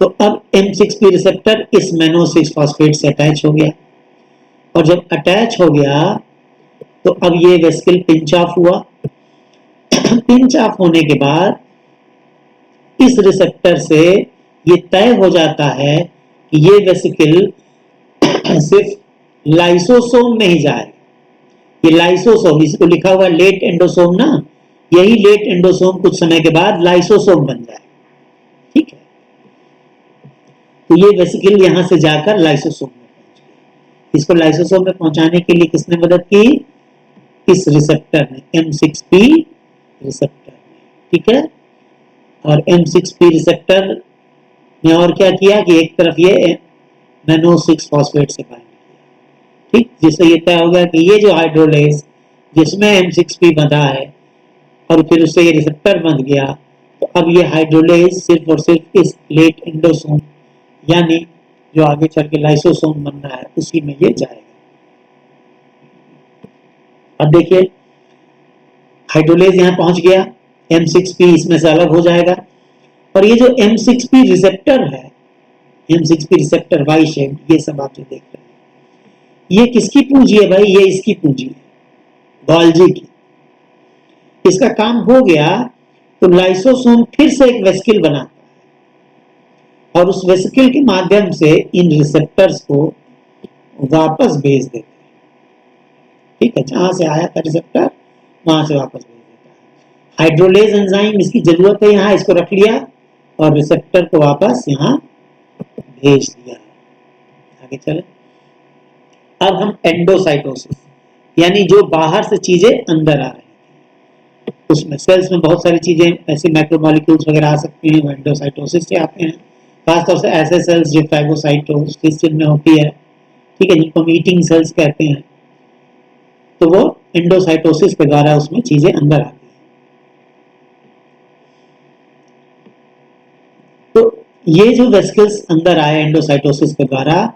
तो अब M6P रिसेप्टर इस मैनोज 6 फॉस्फेट से अटैच हो गया और जब अटैच हो गया तो अब ये वेसिकल पिंच ऑफ हुआ। पिंच ऑफ होने के बाद इस रिसेप्टर से ये तय हो जाता है कि ये वेसिकल सिर्फ लाइसोसोम में ही जाए। ये लाइसोसोम, इसको लिखा हुआ लेट एंडोसोम ना, यही लेट एंडोसोम कुछ समय के बाद लाइसोसोम बन जाए, ठीक है। तो ये वेसिकल यहां से जाकर लाइसोसोम में पहुंच गया। इसको लाइसोसोम में पहुंचाने के लिए किसने मदद की, इस रिसेप्टर ने, M6P रिसेप्टर ने, ठीक है। और M6P रिसेप्टर ने और क्या किया कि एक तरफ ये मैनोज 6 फॉस्फेट से बाइंड किया, ठीक, जिससे ये तय हो गया कि ये जो हाइड्रोलेज जिसमें M6P बंधा है और फिर उससे ये रिसेप्टर बंध गया, तो अब ये हाइड्रोलेज सिर्फ और सिर्फ इस लेट एंडोसोम यानी जो आगे चल के लाइसोसोम बनना है उसी में ये जाएगा। अब देखिए हाइड्रोलेज यहाँ पहुंच गया, M6P इसमें से अलग हो जाएगा और ये जो M6P रिसेप्टर है, M6P रिसेप्टर वाई शेप, ये सब आप जो देख रहे हैं ये किसकी पूंजी है भाई, ये इसकी पूंजी है, गोल्जी की। इसका काम हो गया तो लाइसोसोम फिर से एक वेसिकल बनाता है और उस वेसिकल के माध्यम से इन रिसेप्टर्स को वापस भेज देते हैं, ठीक है। जहां से आया था रिसेप्टर वहां से वापस भेज देता है। हाइड्रोलेज एंजाइम इसकी जरूरत है, यहाँ इसको रख लिया और रिसेप्टर को वापस यहाँ भेज दिया। आगे चले, अब हम एंडोसाइटोसिस यानी जो बाहर से चीजें अंदर आ रही हैं, उसमें सेल्स में बहुत सारी चीजें ऐसे मैक्रोमोलिक्यूल्स वगैरह आ सकती हैं, वो एंडोसाइटोसिस से आते हैं। खासतौर से ऐसे सेल्स जो फैगोसाइटोसिस जिनमें होती है, ठीक है, जिनको हम ईटिंग सेल्स कहते हैं, तो वो एंडोसाइटोसिस के द्वारा उसमें चीजें अंदर आती हैं। तो ये जो वेसिकल्स अंदर आए एंडोसाइटोसिस के द्वारा,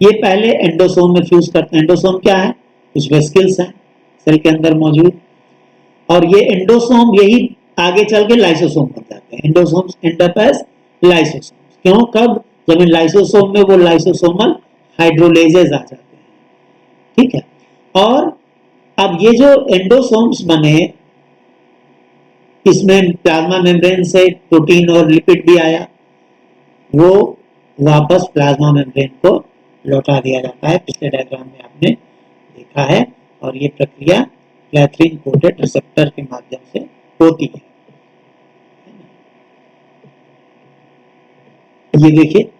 ये पहले एंडोसोम में फ्यूज करते हैं। एंडोसोम क्या है, कुछ वेसिकल्स हैं सेल के अंदर मौजूद और ये एंडोसोम यही आगे चल के लाइसोसोम बन जाते हैं। एंडोसोम्स एंड अप एज लाइसोसोम, क्यों, कब, जब इन लाइसोसोम में वो लाइसोसोमल हाइड्रोलेजेस आ जाते हैं, ठीक है। और अब ये जो एंडोसोम्स बने, इसमें प्लाज्मा मेम्ब्रेन से प्रोटीन और लिपिड भी आया, वो वापस प्लाज्मा मेम्ब्रेन को लौटा दिया जाता है। पिछले डायग्राम में आपने देखा है और ये प्रक्रिया क्लैथरीन कोटेड रिसेप्टर के माध्यम से होती है। ये देखिए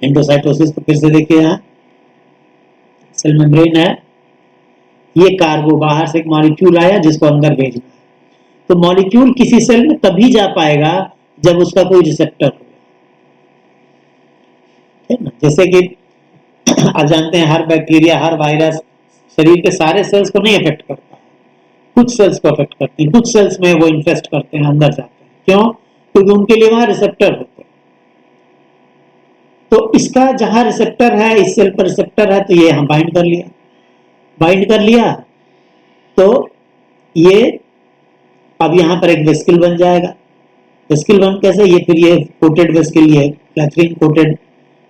एंडोसाइटोसिस को फिर से देखिए, यहाँ सेल मेम्ब्रेन है, ये कार्गो बाहर से एक मॉलिक्यूल आया जिसको अंदर भेजना है। तो मॉलिक्यूल किसी सेल में तभी जा पाएगा जब उसका कोई रिसेप्टर हो, है ना। जैसे कि आप जानते हैं हर बैक्टीरिया, हर वायरस शरीर के सारे सेल्स को नहीं अफेक्ट करता है, कुछ सेल्स को अफेक्ट करते हैं, कुछ सेल्स में वो इन्फेस्ट करते हैं, अंदर जाते हैं, क्यों, क्योंकि उनके लिए वहां रिसेप्टर होते हैं। तो इसका जहां रिसेप्टर है, इस सेल पर रिसेप्टर है, तो ये हम बाइंड कर लिया, बाइंड कर लिया तो ये अब यहाँ पर एक वेसिकल बन जाएगा। वेसिकल बन कैसे, ये फिर ये कोटेड वेसिकल, ये क्लैथरीन कोटेड,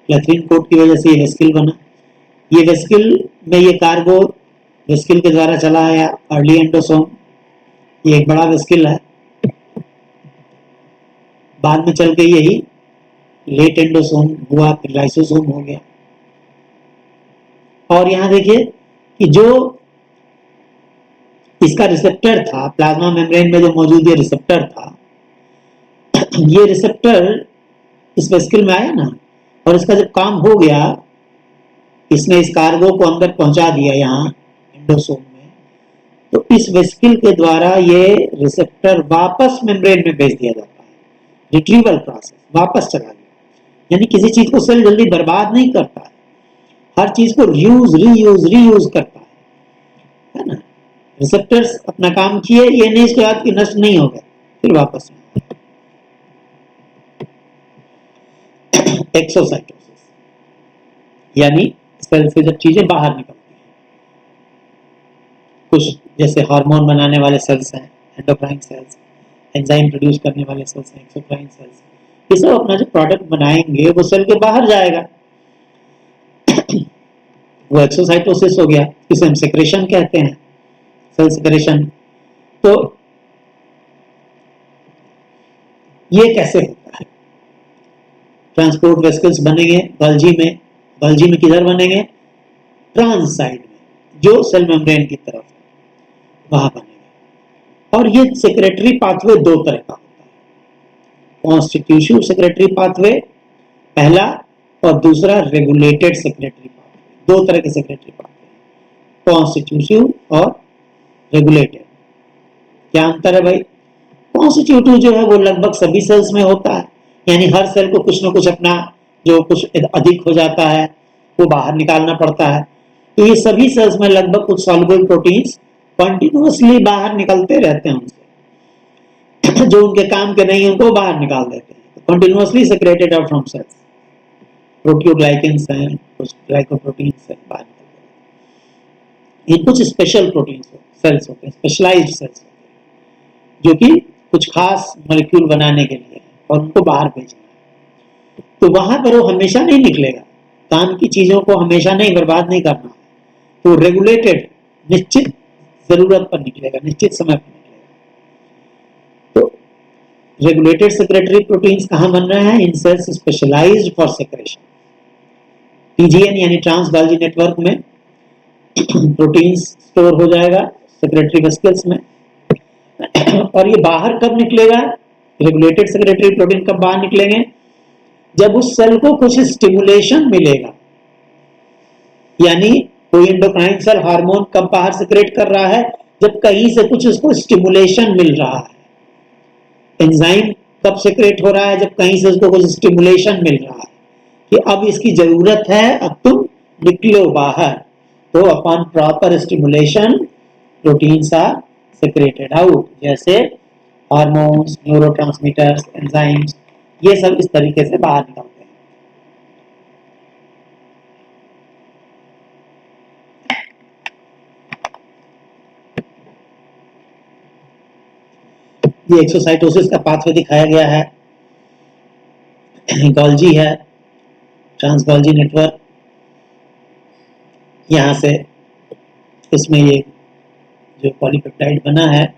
क्लैथरीन कोट की वजह से ये वेसिकल बना। ये वेसिकल में ये कार्गो वेसिकल के द्वारा चला आया अर्ली एंडोसोम, ये एक बड़ा वेसिकल है, बाद में चल के यही लेट एंडोसोम हुआ, फिर लाइसोसोम हो गया। और यहां देखिए कि जो इसका रिसेप्टर था, प्लाज्मा मेम्ब्रेन में जो मौजूद ये रिसेप्टर था, ये रिसेप्टर इस वेसिकल में आया ना, और इसका जब काम हो गया, इसने इस कार्गो को अंदर पहुंचा दिया यहाँ एंडोसोम में, तो इस वेसिकल के द्वारा ये रिसेप्टर वापस मेम्ब्रेन में भेज दिया जाता है, रिट्रीवल प्रोसेस, वापस चला गया। यानी किसी चीज को सेल जल्दी बर्बाद नहीं करता है, हर चीज को रीयूज करता है ना। रिसेप्टर्स अपना काम किए, ये नहीं इसके बाद कि नष्ट नहीं हो गए, फिर वापस एक्सोसाइटोसिस, यानी सेल से जब चीजें बाहर निकलती हैं, कुछ जैसे हार्मोन बनाने वाले सेल्स हैं एंडोक्राइन सेल्स, एंजाइम प्रोड्यूस करने वाले सेल्स हैं एक्सोक्राइन सेल्स, ये सब अपना जो प्रोडक्ट बनाएंगे वो सेल के बाहर जाएगा, वो एक्सोसाइटोसिस हो गया, इसे हम सेक्रेशन कहते हैं, सेल सेक्रेशन। तो ये कैसे होता है? ट्रांसपोर्ट वेसिकल्स बनेंगे गल्जी में, गल्जी में किधर बनेंगे? ट्रांस साइड में, जो सेल मेम्ब्रेन की तरफ है वहां बनेगा। और ये सेक्रेटरी पाथवे दो तरह का होता है, कॉन्स्टिट्यूटिव सेक्रेटरी पाथवे पहला, और दूसरा रेगुलेटेड सेक्रेटरी पाथवे। दो तरह के सेक्रेटरी पाथवे, कॉन्स्टिट्यूटिव और रेगुलेटेड। क्या अंतर है भाई? कॉन्स्टिट्यूटिव जो है वो लगभग सभी सेल्स में होता है, यानी हर सेल को कुछ ना कुछ अपना जो कुछ अधिक हो जाता है वो बाहर निकालना पड़ता है। तो ये सभी सेल्स में लगभग कुछ सॉल्युबल प्रोटीन्स कंटिन्यूअसली बाहर निकलते रहते हैं उनसे जो उनके काम के नहीं उनको बाहर निकाल देते हैं, continuously secreted out from cells. Proteoglycans हैं, कुछ ग्लाइकोप्रोटीन्स हैं बाहर निकलते हैं। ये कुछ स्पेशल प्रोटीन्स सेल्स होते हैं, स्पेशलाइज्ड सेल्स होते हैं, जो कि कुछ खास मॉलिक्यूल बनाने के लिए और उनको बाहर भेजना है। तो वहां पर वो हमेशा नहीं निकलेगा, काम की चीजों को हमेशा नहीं बर्बाद नहीं करना है, तो रेगुलेटेड निश्चित जरूरत पर निकलेगा, निश्चित समय पर निकलेगा। तो रेगुलेटेड सेक्रेटरी प्रोटीन्स कहां बन रहे हैं? इन सेल्स स्पेशलाइज्ड फॉर सेक्रेशन। टीजीएन यानी ट्रांस गोल्जी नेटवर्क में प्रोटीन्स स्टोर हो जाएगा सेक्रेटरी वेसिकल्स में, और ये बाहर कब निकलेगा? रेगुलेटेड सेक्रेटरी प्रोटीन कब बाहर निकलेंगे? जब उस सेल को कुछ स्टिमुलेशन मिलेगा, यानी कोई एंडोक्राइन सेल हार्मोन कब बाहर सेक्रेट कर रहा है? जब कहीं से कुछ उसको स्टिमुलेशन मिल रहा है। एंजाइम कब सेक्रेट हो रहा है? जब कहीं से उसको कुछ स्टिमुलेशन मिल रहा है कि अब इसकी जरूरत है, अब तुम निकलो बाहर। तो upon proper stimulation proteins are secreted out, जैसे हार्मोन्स, न्यूरोट्रांसमीटर्स, एंजाइम्स, ये सब इस तरीके से बाहर निकलते हैं। ये एक्सोसाइटोसिस का पाथवे दिखाया गया है, गोल्जी है, ट्रांस गोल्जी नेटवर्क, यहां से इसमें ये जो पॉलीपेप्टाइड बना है,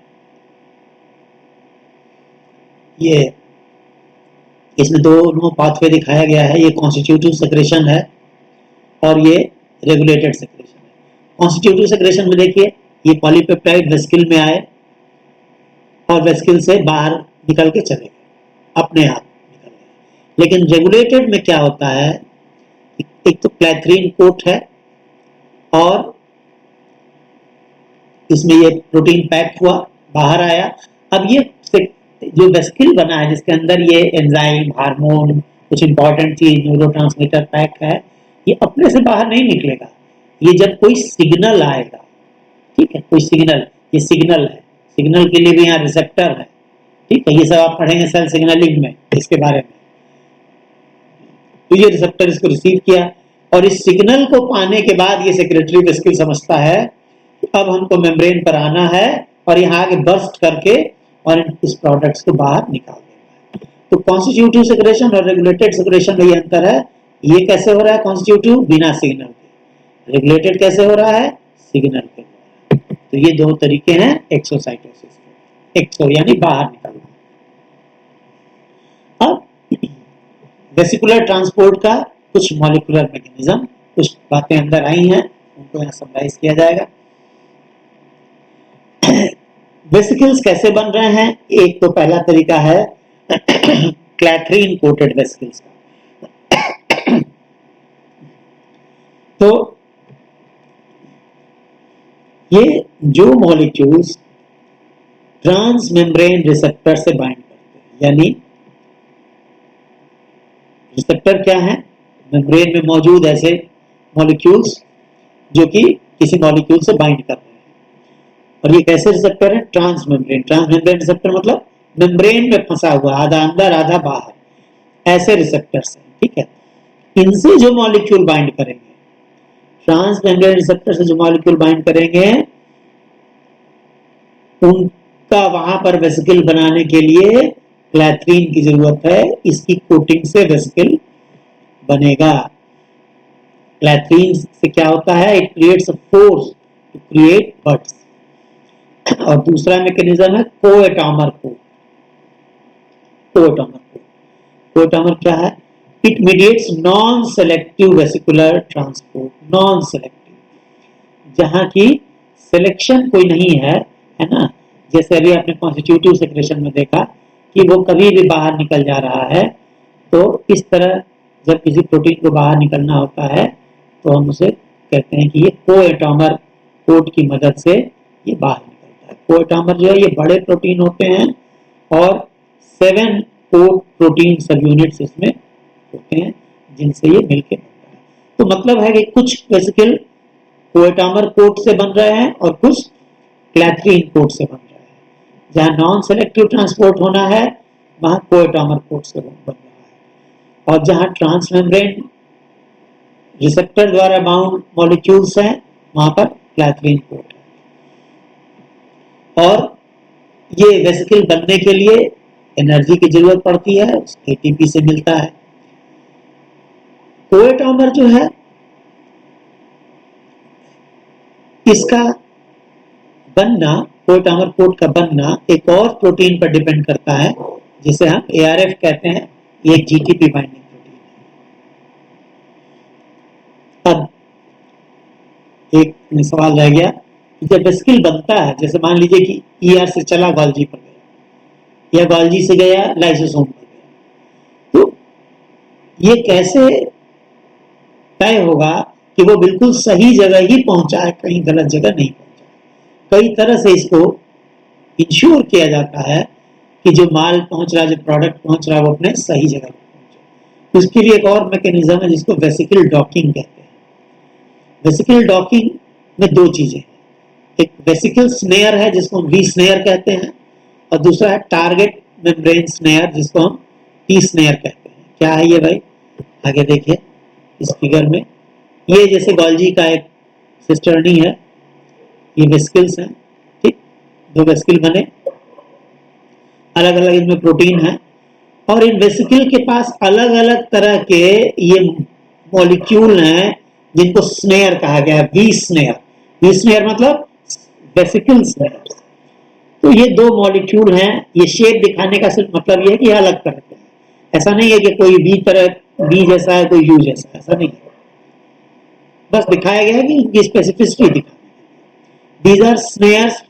ये इसमें दोनों पाथवे दिखाया गया है, ये कॉन्स्टिट्यूटिव सेक्रेशन है और ये रेगुलेटेड सेक्रेशन है। कॉन्स्टिट्यूटिव सेक्रेशन में देखिए ये पॉलीपेप्टाइड वेसिकल में आए और वेसिकल से बाहर निकल के चले गए, अपने आप निकल गए। लेकिन रेगुलेटेड में क्या होता है? एक तो क्लैथरीन कोट है और इसमें ये प्रोटीन पैक हुआ, बाहर आया। अब ये जो वेसिकल बना है जिसके अंदर ये एंजाइम, हार्मोन, कुछ इंपॉर्टेंट चीज, न्यूरोट्रांसमीटर पैक है, ये अपने से बाहर नहीं निकलेगा। ये जब कोई सिग्नल आएगा, ठीक है, कोई सिग्नल, ये सिग्नल है, सिग्नल के लिए भी यहाँ रिसेप्टर है, ठीक है, ये सब आप पढ़ेंगे सेल सिग्नलिंग में इसके बारे में। तो ये रिसेप्टर इसको रिसीव किया और इस सिग्नल को पाने के बाद ये सेक्रेटरी वेसिकल समझता है अब हमको मेम्ब्रेन पर आना है और यहाँ आगे बर्स्ट करके और इस प्रोडक्ट्स को बाहर निकाल देना है। तो कॉन्स्टिट्यूटिव सेक्रेशन और रेगुलेटेड सेक्रेशन में ये अंतर है। ये कैसे हो रहा है? कॉन्स्टिट्यूटिव बिना सिग्नल के, रेगुलेटेड कैसे हो रहा है? सिग्नल के। तो ये दो तरीके हैं एक्सोसाइटोसिस के, एक्सो यानी बाहर निकलना। अब वेसिकुलर ट्रांसपोर्ट का कुछ मॉलिक्यूलर मैकेनिज्म, कुछ बातें अंदर आई हैं, उनको यहाँ समराइज किया जाएगा। वेसिकल्स कैसे बन रहे हैं? एक तो पहला तरीका है क्लैथरीन कोटेड वेसिकल्स का। तो ये जो मॉलिक्यूल्स ट्रांस मेम्ब्रेन रिसेप्टर से बाइंड करते हैं, यानी रिसेप्टर क्या है? मेम्ब्रेन में मौजूद ऐसे मॉलिक्यूल्स जो कि किसी मॉलिक्यूल से बाइंड कर रहे हैं। और ये कैसे रिसेप्टर है? ट्रांस मेम्ब्रेन रिसेप्टर मतलब मेम्ब्रेन में फंसा हुआ, आधा अंदर आधा बाहर, ऐसे रिसेप्टर्स हैं, ठीक है। इनसे जो मॉलिक्यूल बाइंड करेंगे, ट्रांस मेम्ब्रेन रिसेप्टर से जो मॉलिक्यूल बाइंड करेंगे, उनका वहां पर वेसिकल बनाने के लिए क्लैथरीन की जरूरत है। इसकी कोटिंग से वेसिकल बनेगा। क्लैथरीन से क्या होता है? It creates a force to create buds. और दूसरा मैकेनिज्म है कोएटामर कोट। कोएटामर क्या है? It mediates non selective vesicular transport. Non selective, जहां की सिलेक्शन कोई नहीं है, है ना। जैसे अभी आपने कॉन्स्टिट्यूटिव सेक्रेशन में देखा कि वो कभी भी बाहर निकल जा रहा है, तो इस तरह जब किसी प्रोटीन को बाहर निकलना होता है तो हम उसे कहते हैं कि ये कोएटामर कोट की मदद से ये बाहर निकलता है। कोएटामर जो है ये बड़े प्रोटीन होते हैं और 7 कोट प्रोटीन सब यूनिट्स इसमें होते हैं जिनसे ये मिलकर बनता है। तो मतलब है कि कुछ वेसिकल कोएटामर कोट से बन रहे हैं और कुछ क्लैथरीन कोट से बन रहे हैं। जहां नॉन सेलेक्टिव ट्रांसपोर्ट होना है वहां कोएटामर कोट से बन रहा है, और जहां ट्रांसमेम्ब्रेन रिसेप्टर द्वारा बाउंड मॉलिक्यूल्स हैं वहां पर क्लैथरीन कोट है। और ये वेसिकल बनने के लिए एनर्जी की जरूरत पड़ती है, एटीपी से मिलता है। कोएटामर जो है इसका बनना, कोएटामर कोट का बनना एक और प्रोटीन पर डिपेंड करता है जिसे हम ARF कहते हैं। ये एक जीटीपी बाइंडिंग प्रोटीन है। अब एक सवाल रह गया कि जब वेसिकल बनता है, जैसे मान लीजिए कि ER से चला गोल्जी पर गया या गोल्जी से गया लाइसोसोम पर गया, तो ये कैसे तय होगा कि वो बिल्कुल सही जगह ही पहुंचा है, कहीं गलत जगह नहीं पहुंचा? कई तरह से इसको इंश्योर किया जाता है कि जो माल पहुंच रहा है, जो प्रोडक्ट पहुंच रहा है, वो अपने सही जगह पर पहुंचे। उसके लिए एक और मैकेनिज्म है जिसको वेसिकल डॉकिंग कहते हैं। वेसिकल डॉकिंग में दो चीजें, एक वेसिकल स्नेयर है जिसको हम वी स्नेयर कहते हैं, और दूसरा है टारगेट मेम्ब्रेन स्नेयर जिसको हम टी स्नेयर कहते हैं। क्या है ये भाई? आगे देखिए इस फिगर में, ये जैसे गोल्जी का एक सिस्टर्नी है, ये वेसिकल्स हैं, ठीक। दो वेसिकल बने, अलग अलग इनमें प्रोटीन है, और इन वेसिकल के पास अलग अलग तरह के ये मॉलिक्यूल हैं जिनको स्नेयर कहा गया है। वी स्नेयर, वी स्नेयर मतलब वेसिकल स्नेयर। तो ये दो मॉलिक्यूल हैं। ये शेप दिखाने का सिर्फ मतलब ये है कि ये अलग तरह के हैं। ऐसा नहीं है कि कोई वी तरह वी जैसा है, कोई यू जैसा है, ऐसा नहीं है। बस दिखाया गया है कि इनकी स्पेसिफिसिटी दिखा। These are snares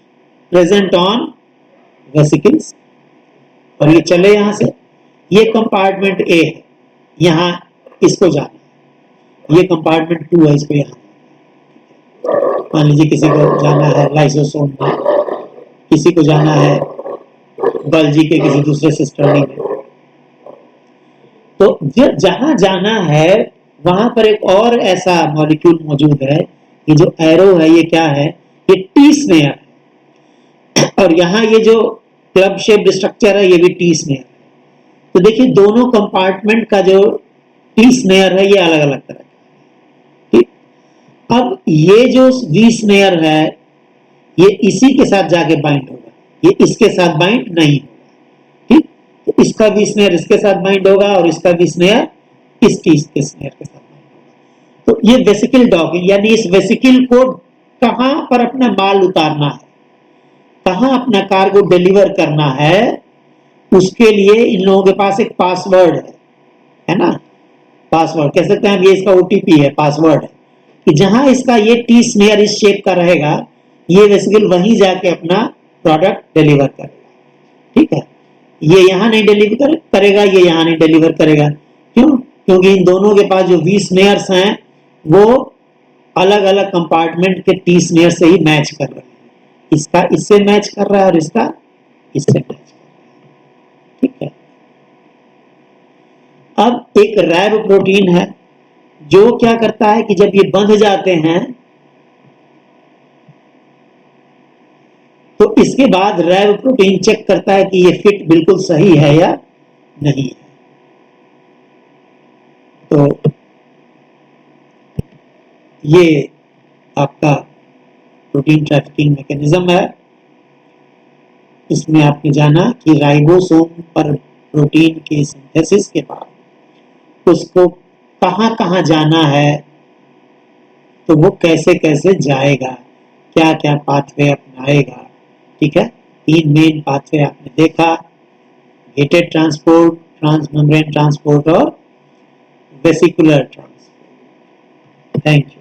present on vesicles। और ये चले यहां से, ये कंपार्टमेंट ए है, यहां इसको जाना है। ये कंपार्टमेंट 2 है, इसको यहां। मान लीजिए किसी को जाना है लाइसोसोम में, किसी को जाना है गोल्जी के किसी दूसरे सिस्टर्नी में। तो जहां जाना है वहां पर एक और ऐसा मॉलिक्यूल मौजूद है। ये जो एरो है ये क्या है? ये टी स्नेयर है। और यहाँ ये जो क्लब शेप स्ट्रक्चर है ये भी टी स्नेयर है। तो देखिए दोनों कंपार्टमेंट का जो टी स्नेयर है ये अलग अलग तरह का, ठीक। अब ये जो वी स्नेयर है ये इसी के साथ जाके बाइंड होगा, ये इसके साथ बाइंड नहीं होगा, ठीक। तो इसका वी स्नेयर इसके साथ बाइंड होगा और इसका वी स्नेयर इस टी स्नेयर के साथ बाइंड होगा। तो ये वेसिकल डॉकिंग, यानी इस वेसिकल को कहां पर अपना माल उतारना है, कहां अपना कार्गो डिलीवर करना है, उसके लिए इन लोगों के पास एक पासवर्ड है ना। पासवर्ड कह सकते हैं, ये इसका OTP है, पासवर्ड है, कि जहां इसका ये टी स्नेयर इस शेप का रहेगा, ये वेसिकल वहीं जाके अपना प्रोडक्ट डिलीवर करेगा। ठीक है, ये यहाँ नहीं डिलीवर करेगा, ये यहाँ नहीं डिलीवर करेगा। क्यों? क्योंकि इन दोनों के पास जो 20 स्नेयर्स हैं वो अलग अलग कंपार्टमेंट के 30 स्नेयर से ही मैच कर रहे हैं। इसका इससे मैच कर रहा है और इसका इससे मैच कर रहा है। ठीक है, अब एक रैब प्रोटीन है जो क्या करता है कि जब ये बंध जाते हैं तो इसके बाद रैब प्रोटीन चेक करता है कि ये फिट बिल्कुल सही है या नहीं है। तो ये आपका प्रोटीन ट्रैफिकिंग मैकेनिज्म है। इसमें आपने जाना कि राइबोसोम पर प्रोटीन के सिंथेसिस के बाद उसको कहाँ कहाँ जाना है, तो वो कैसे कैसे जाएगा, क्या क्या पाथवे अपनाएगा। ठीक है, 3 मेन पाथवे आपने देखा, गेटेड ट्रांसपोर्ट, ट्रांसमेम्ब्रेन ट्रांसपोर्ट और वेसिकुलर ट्रांसपोर्ट। Thank you.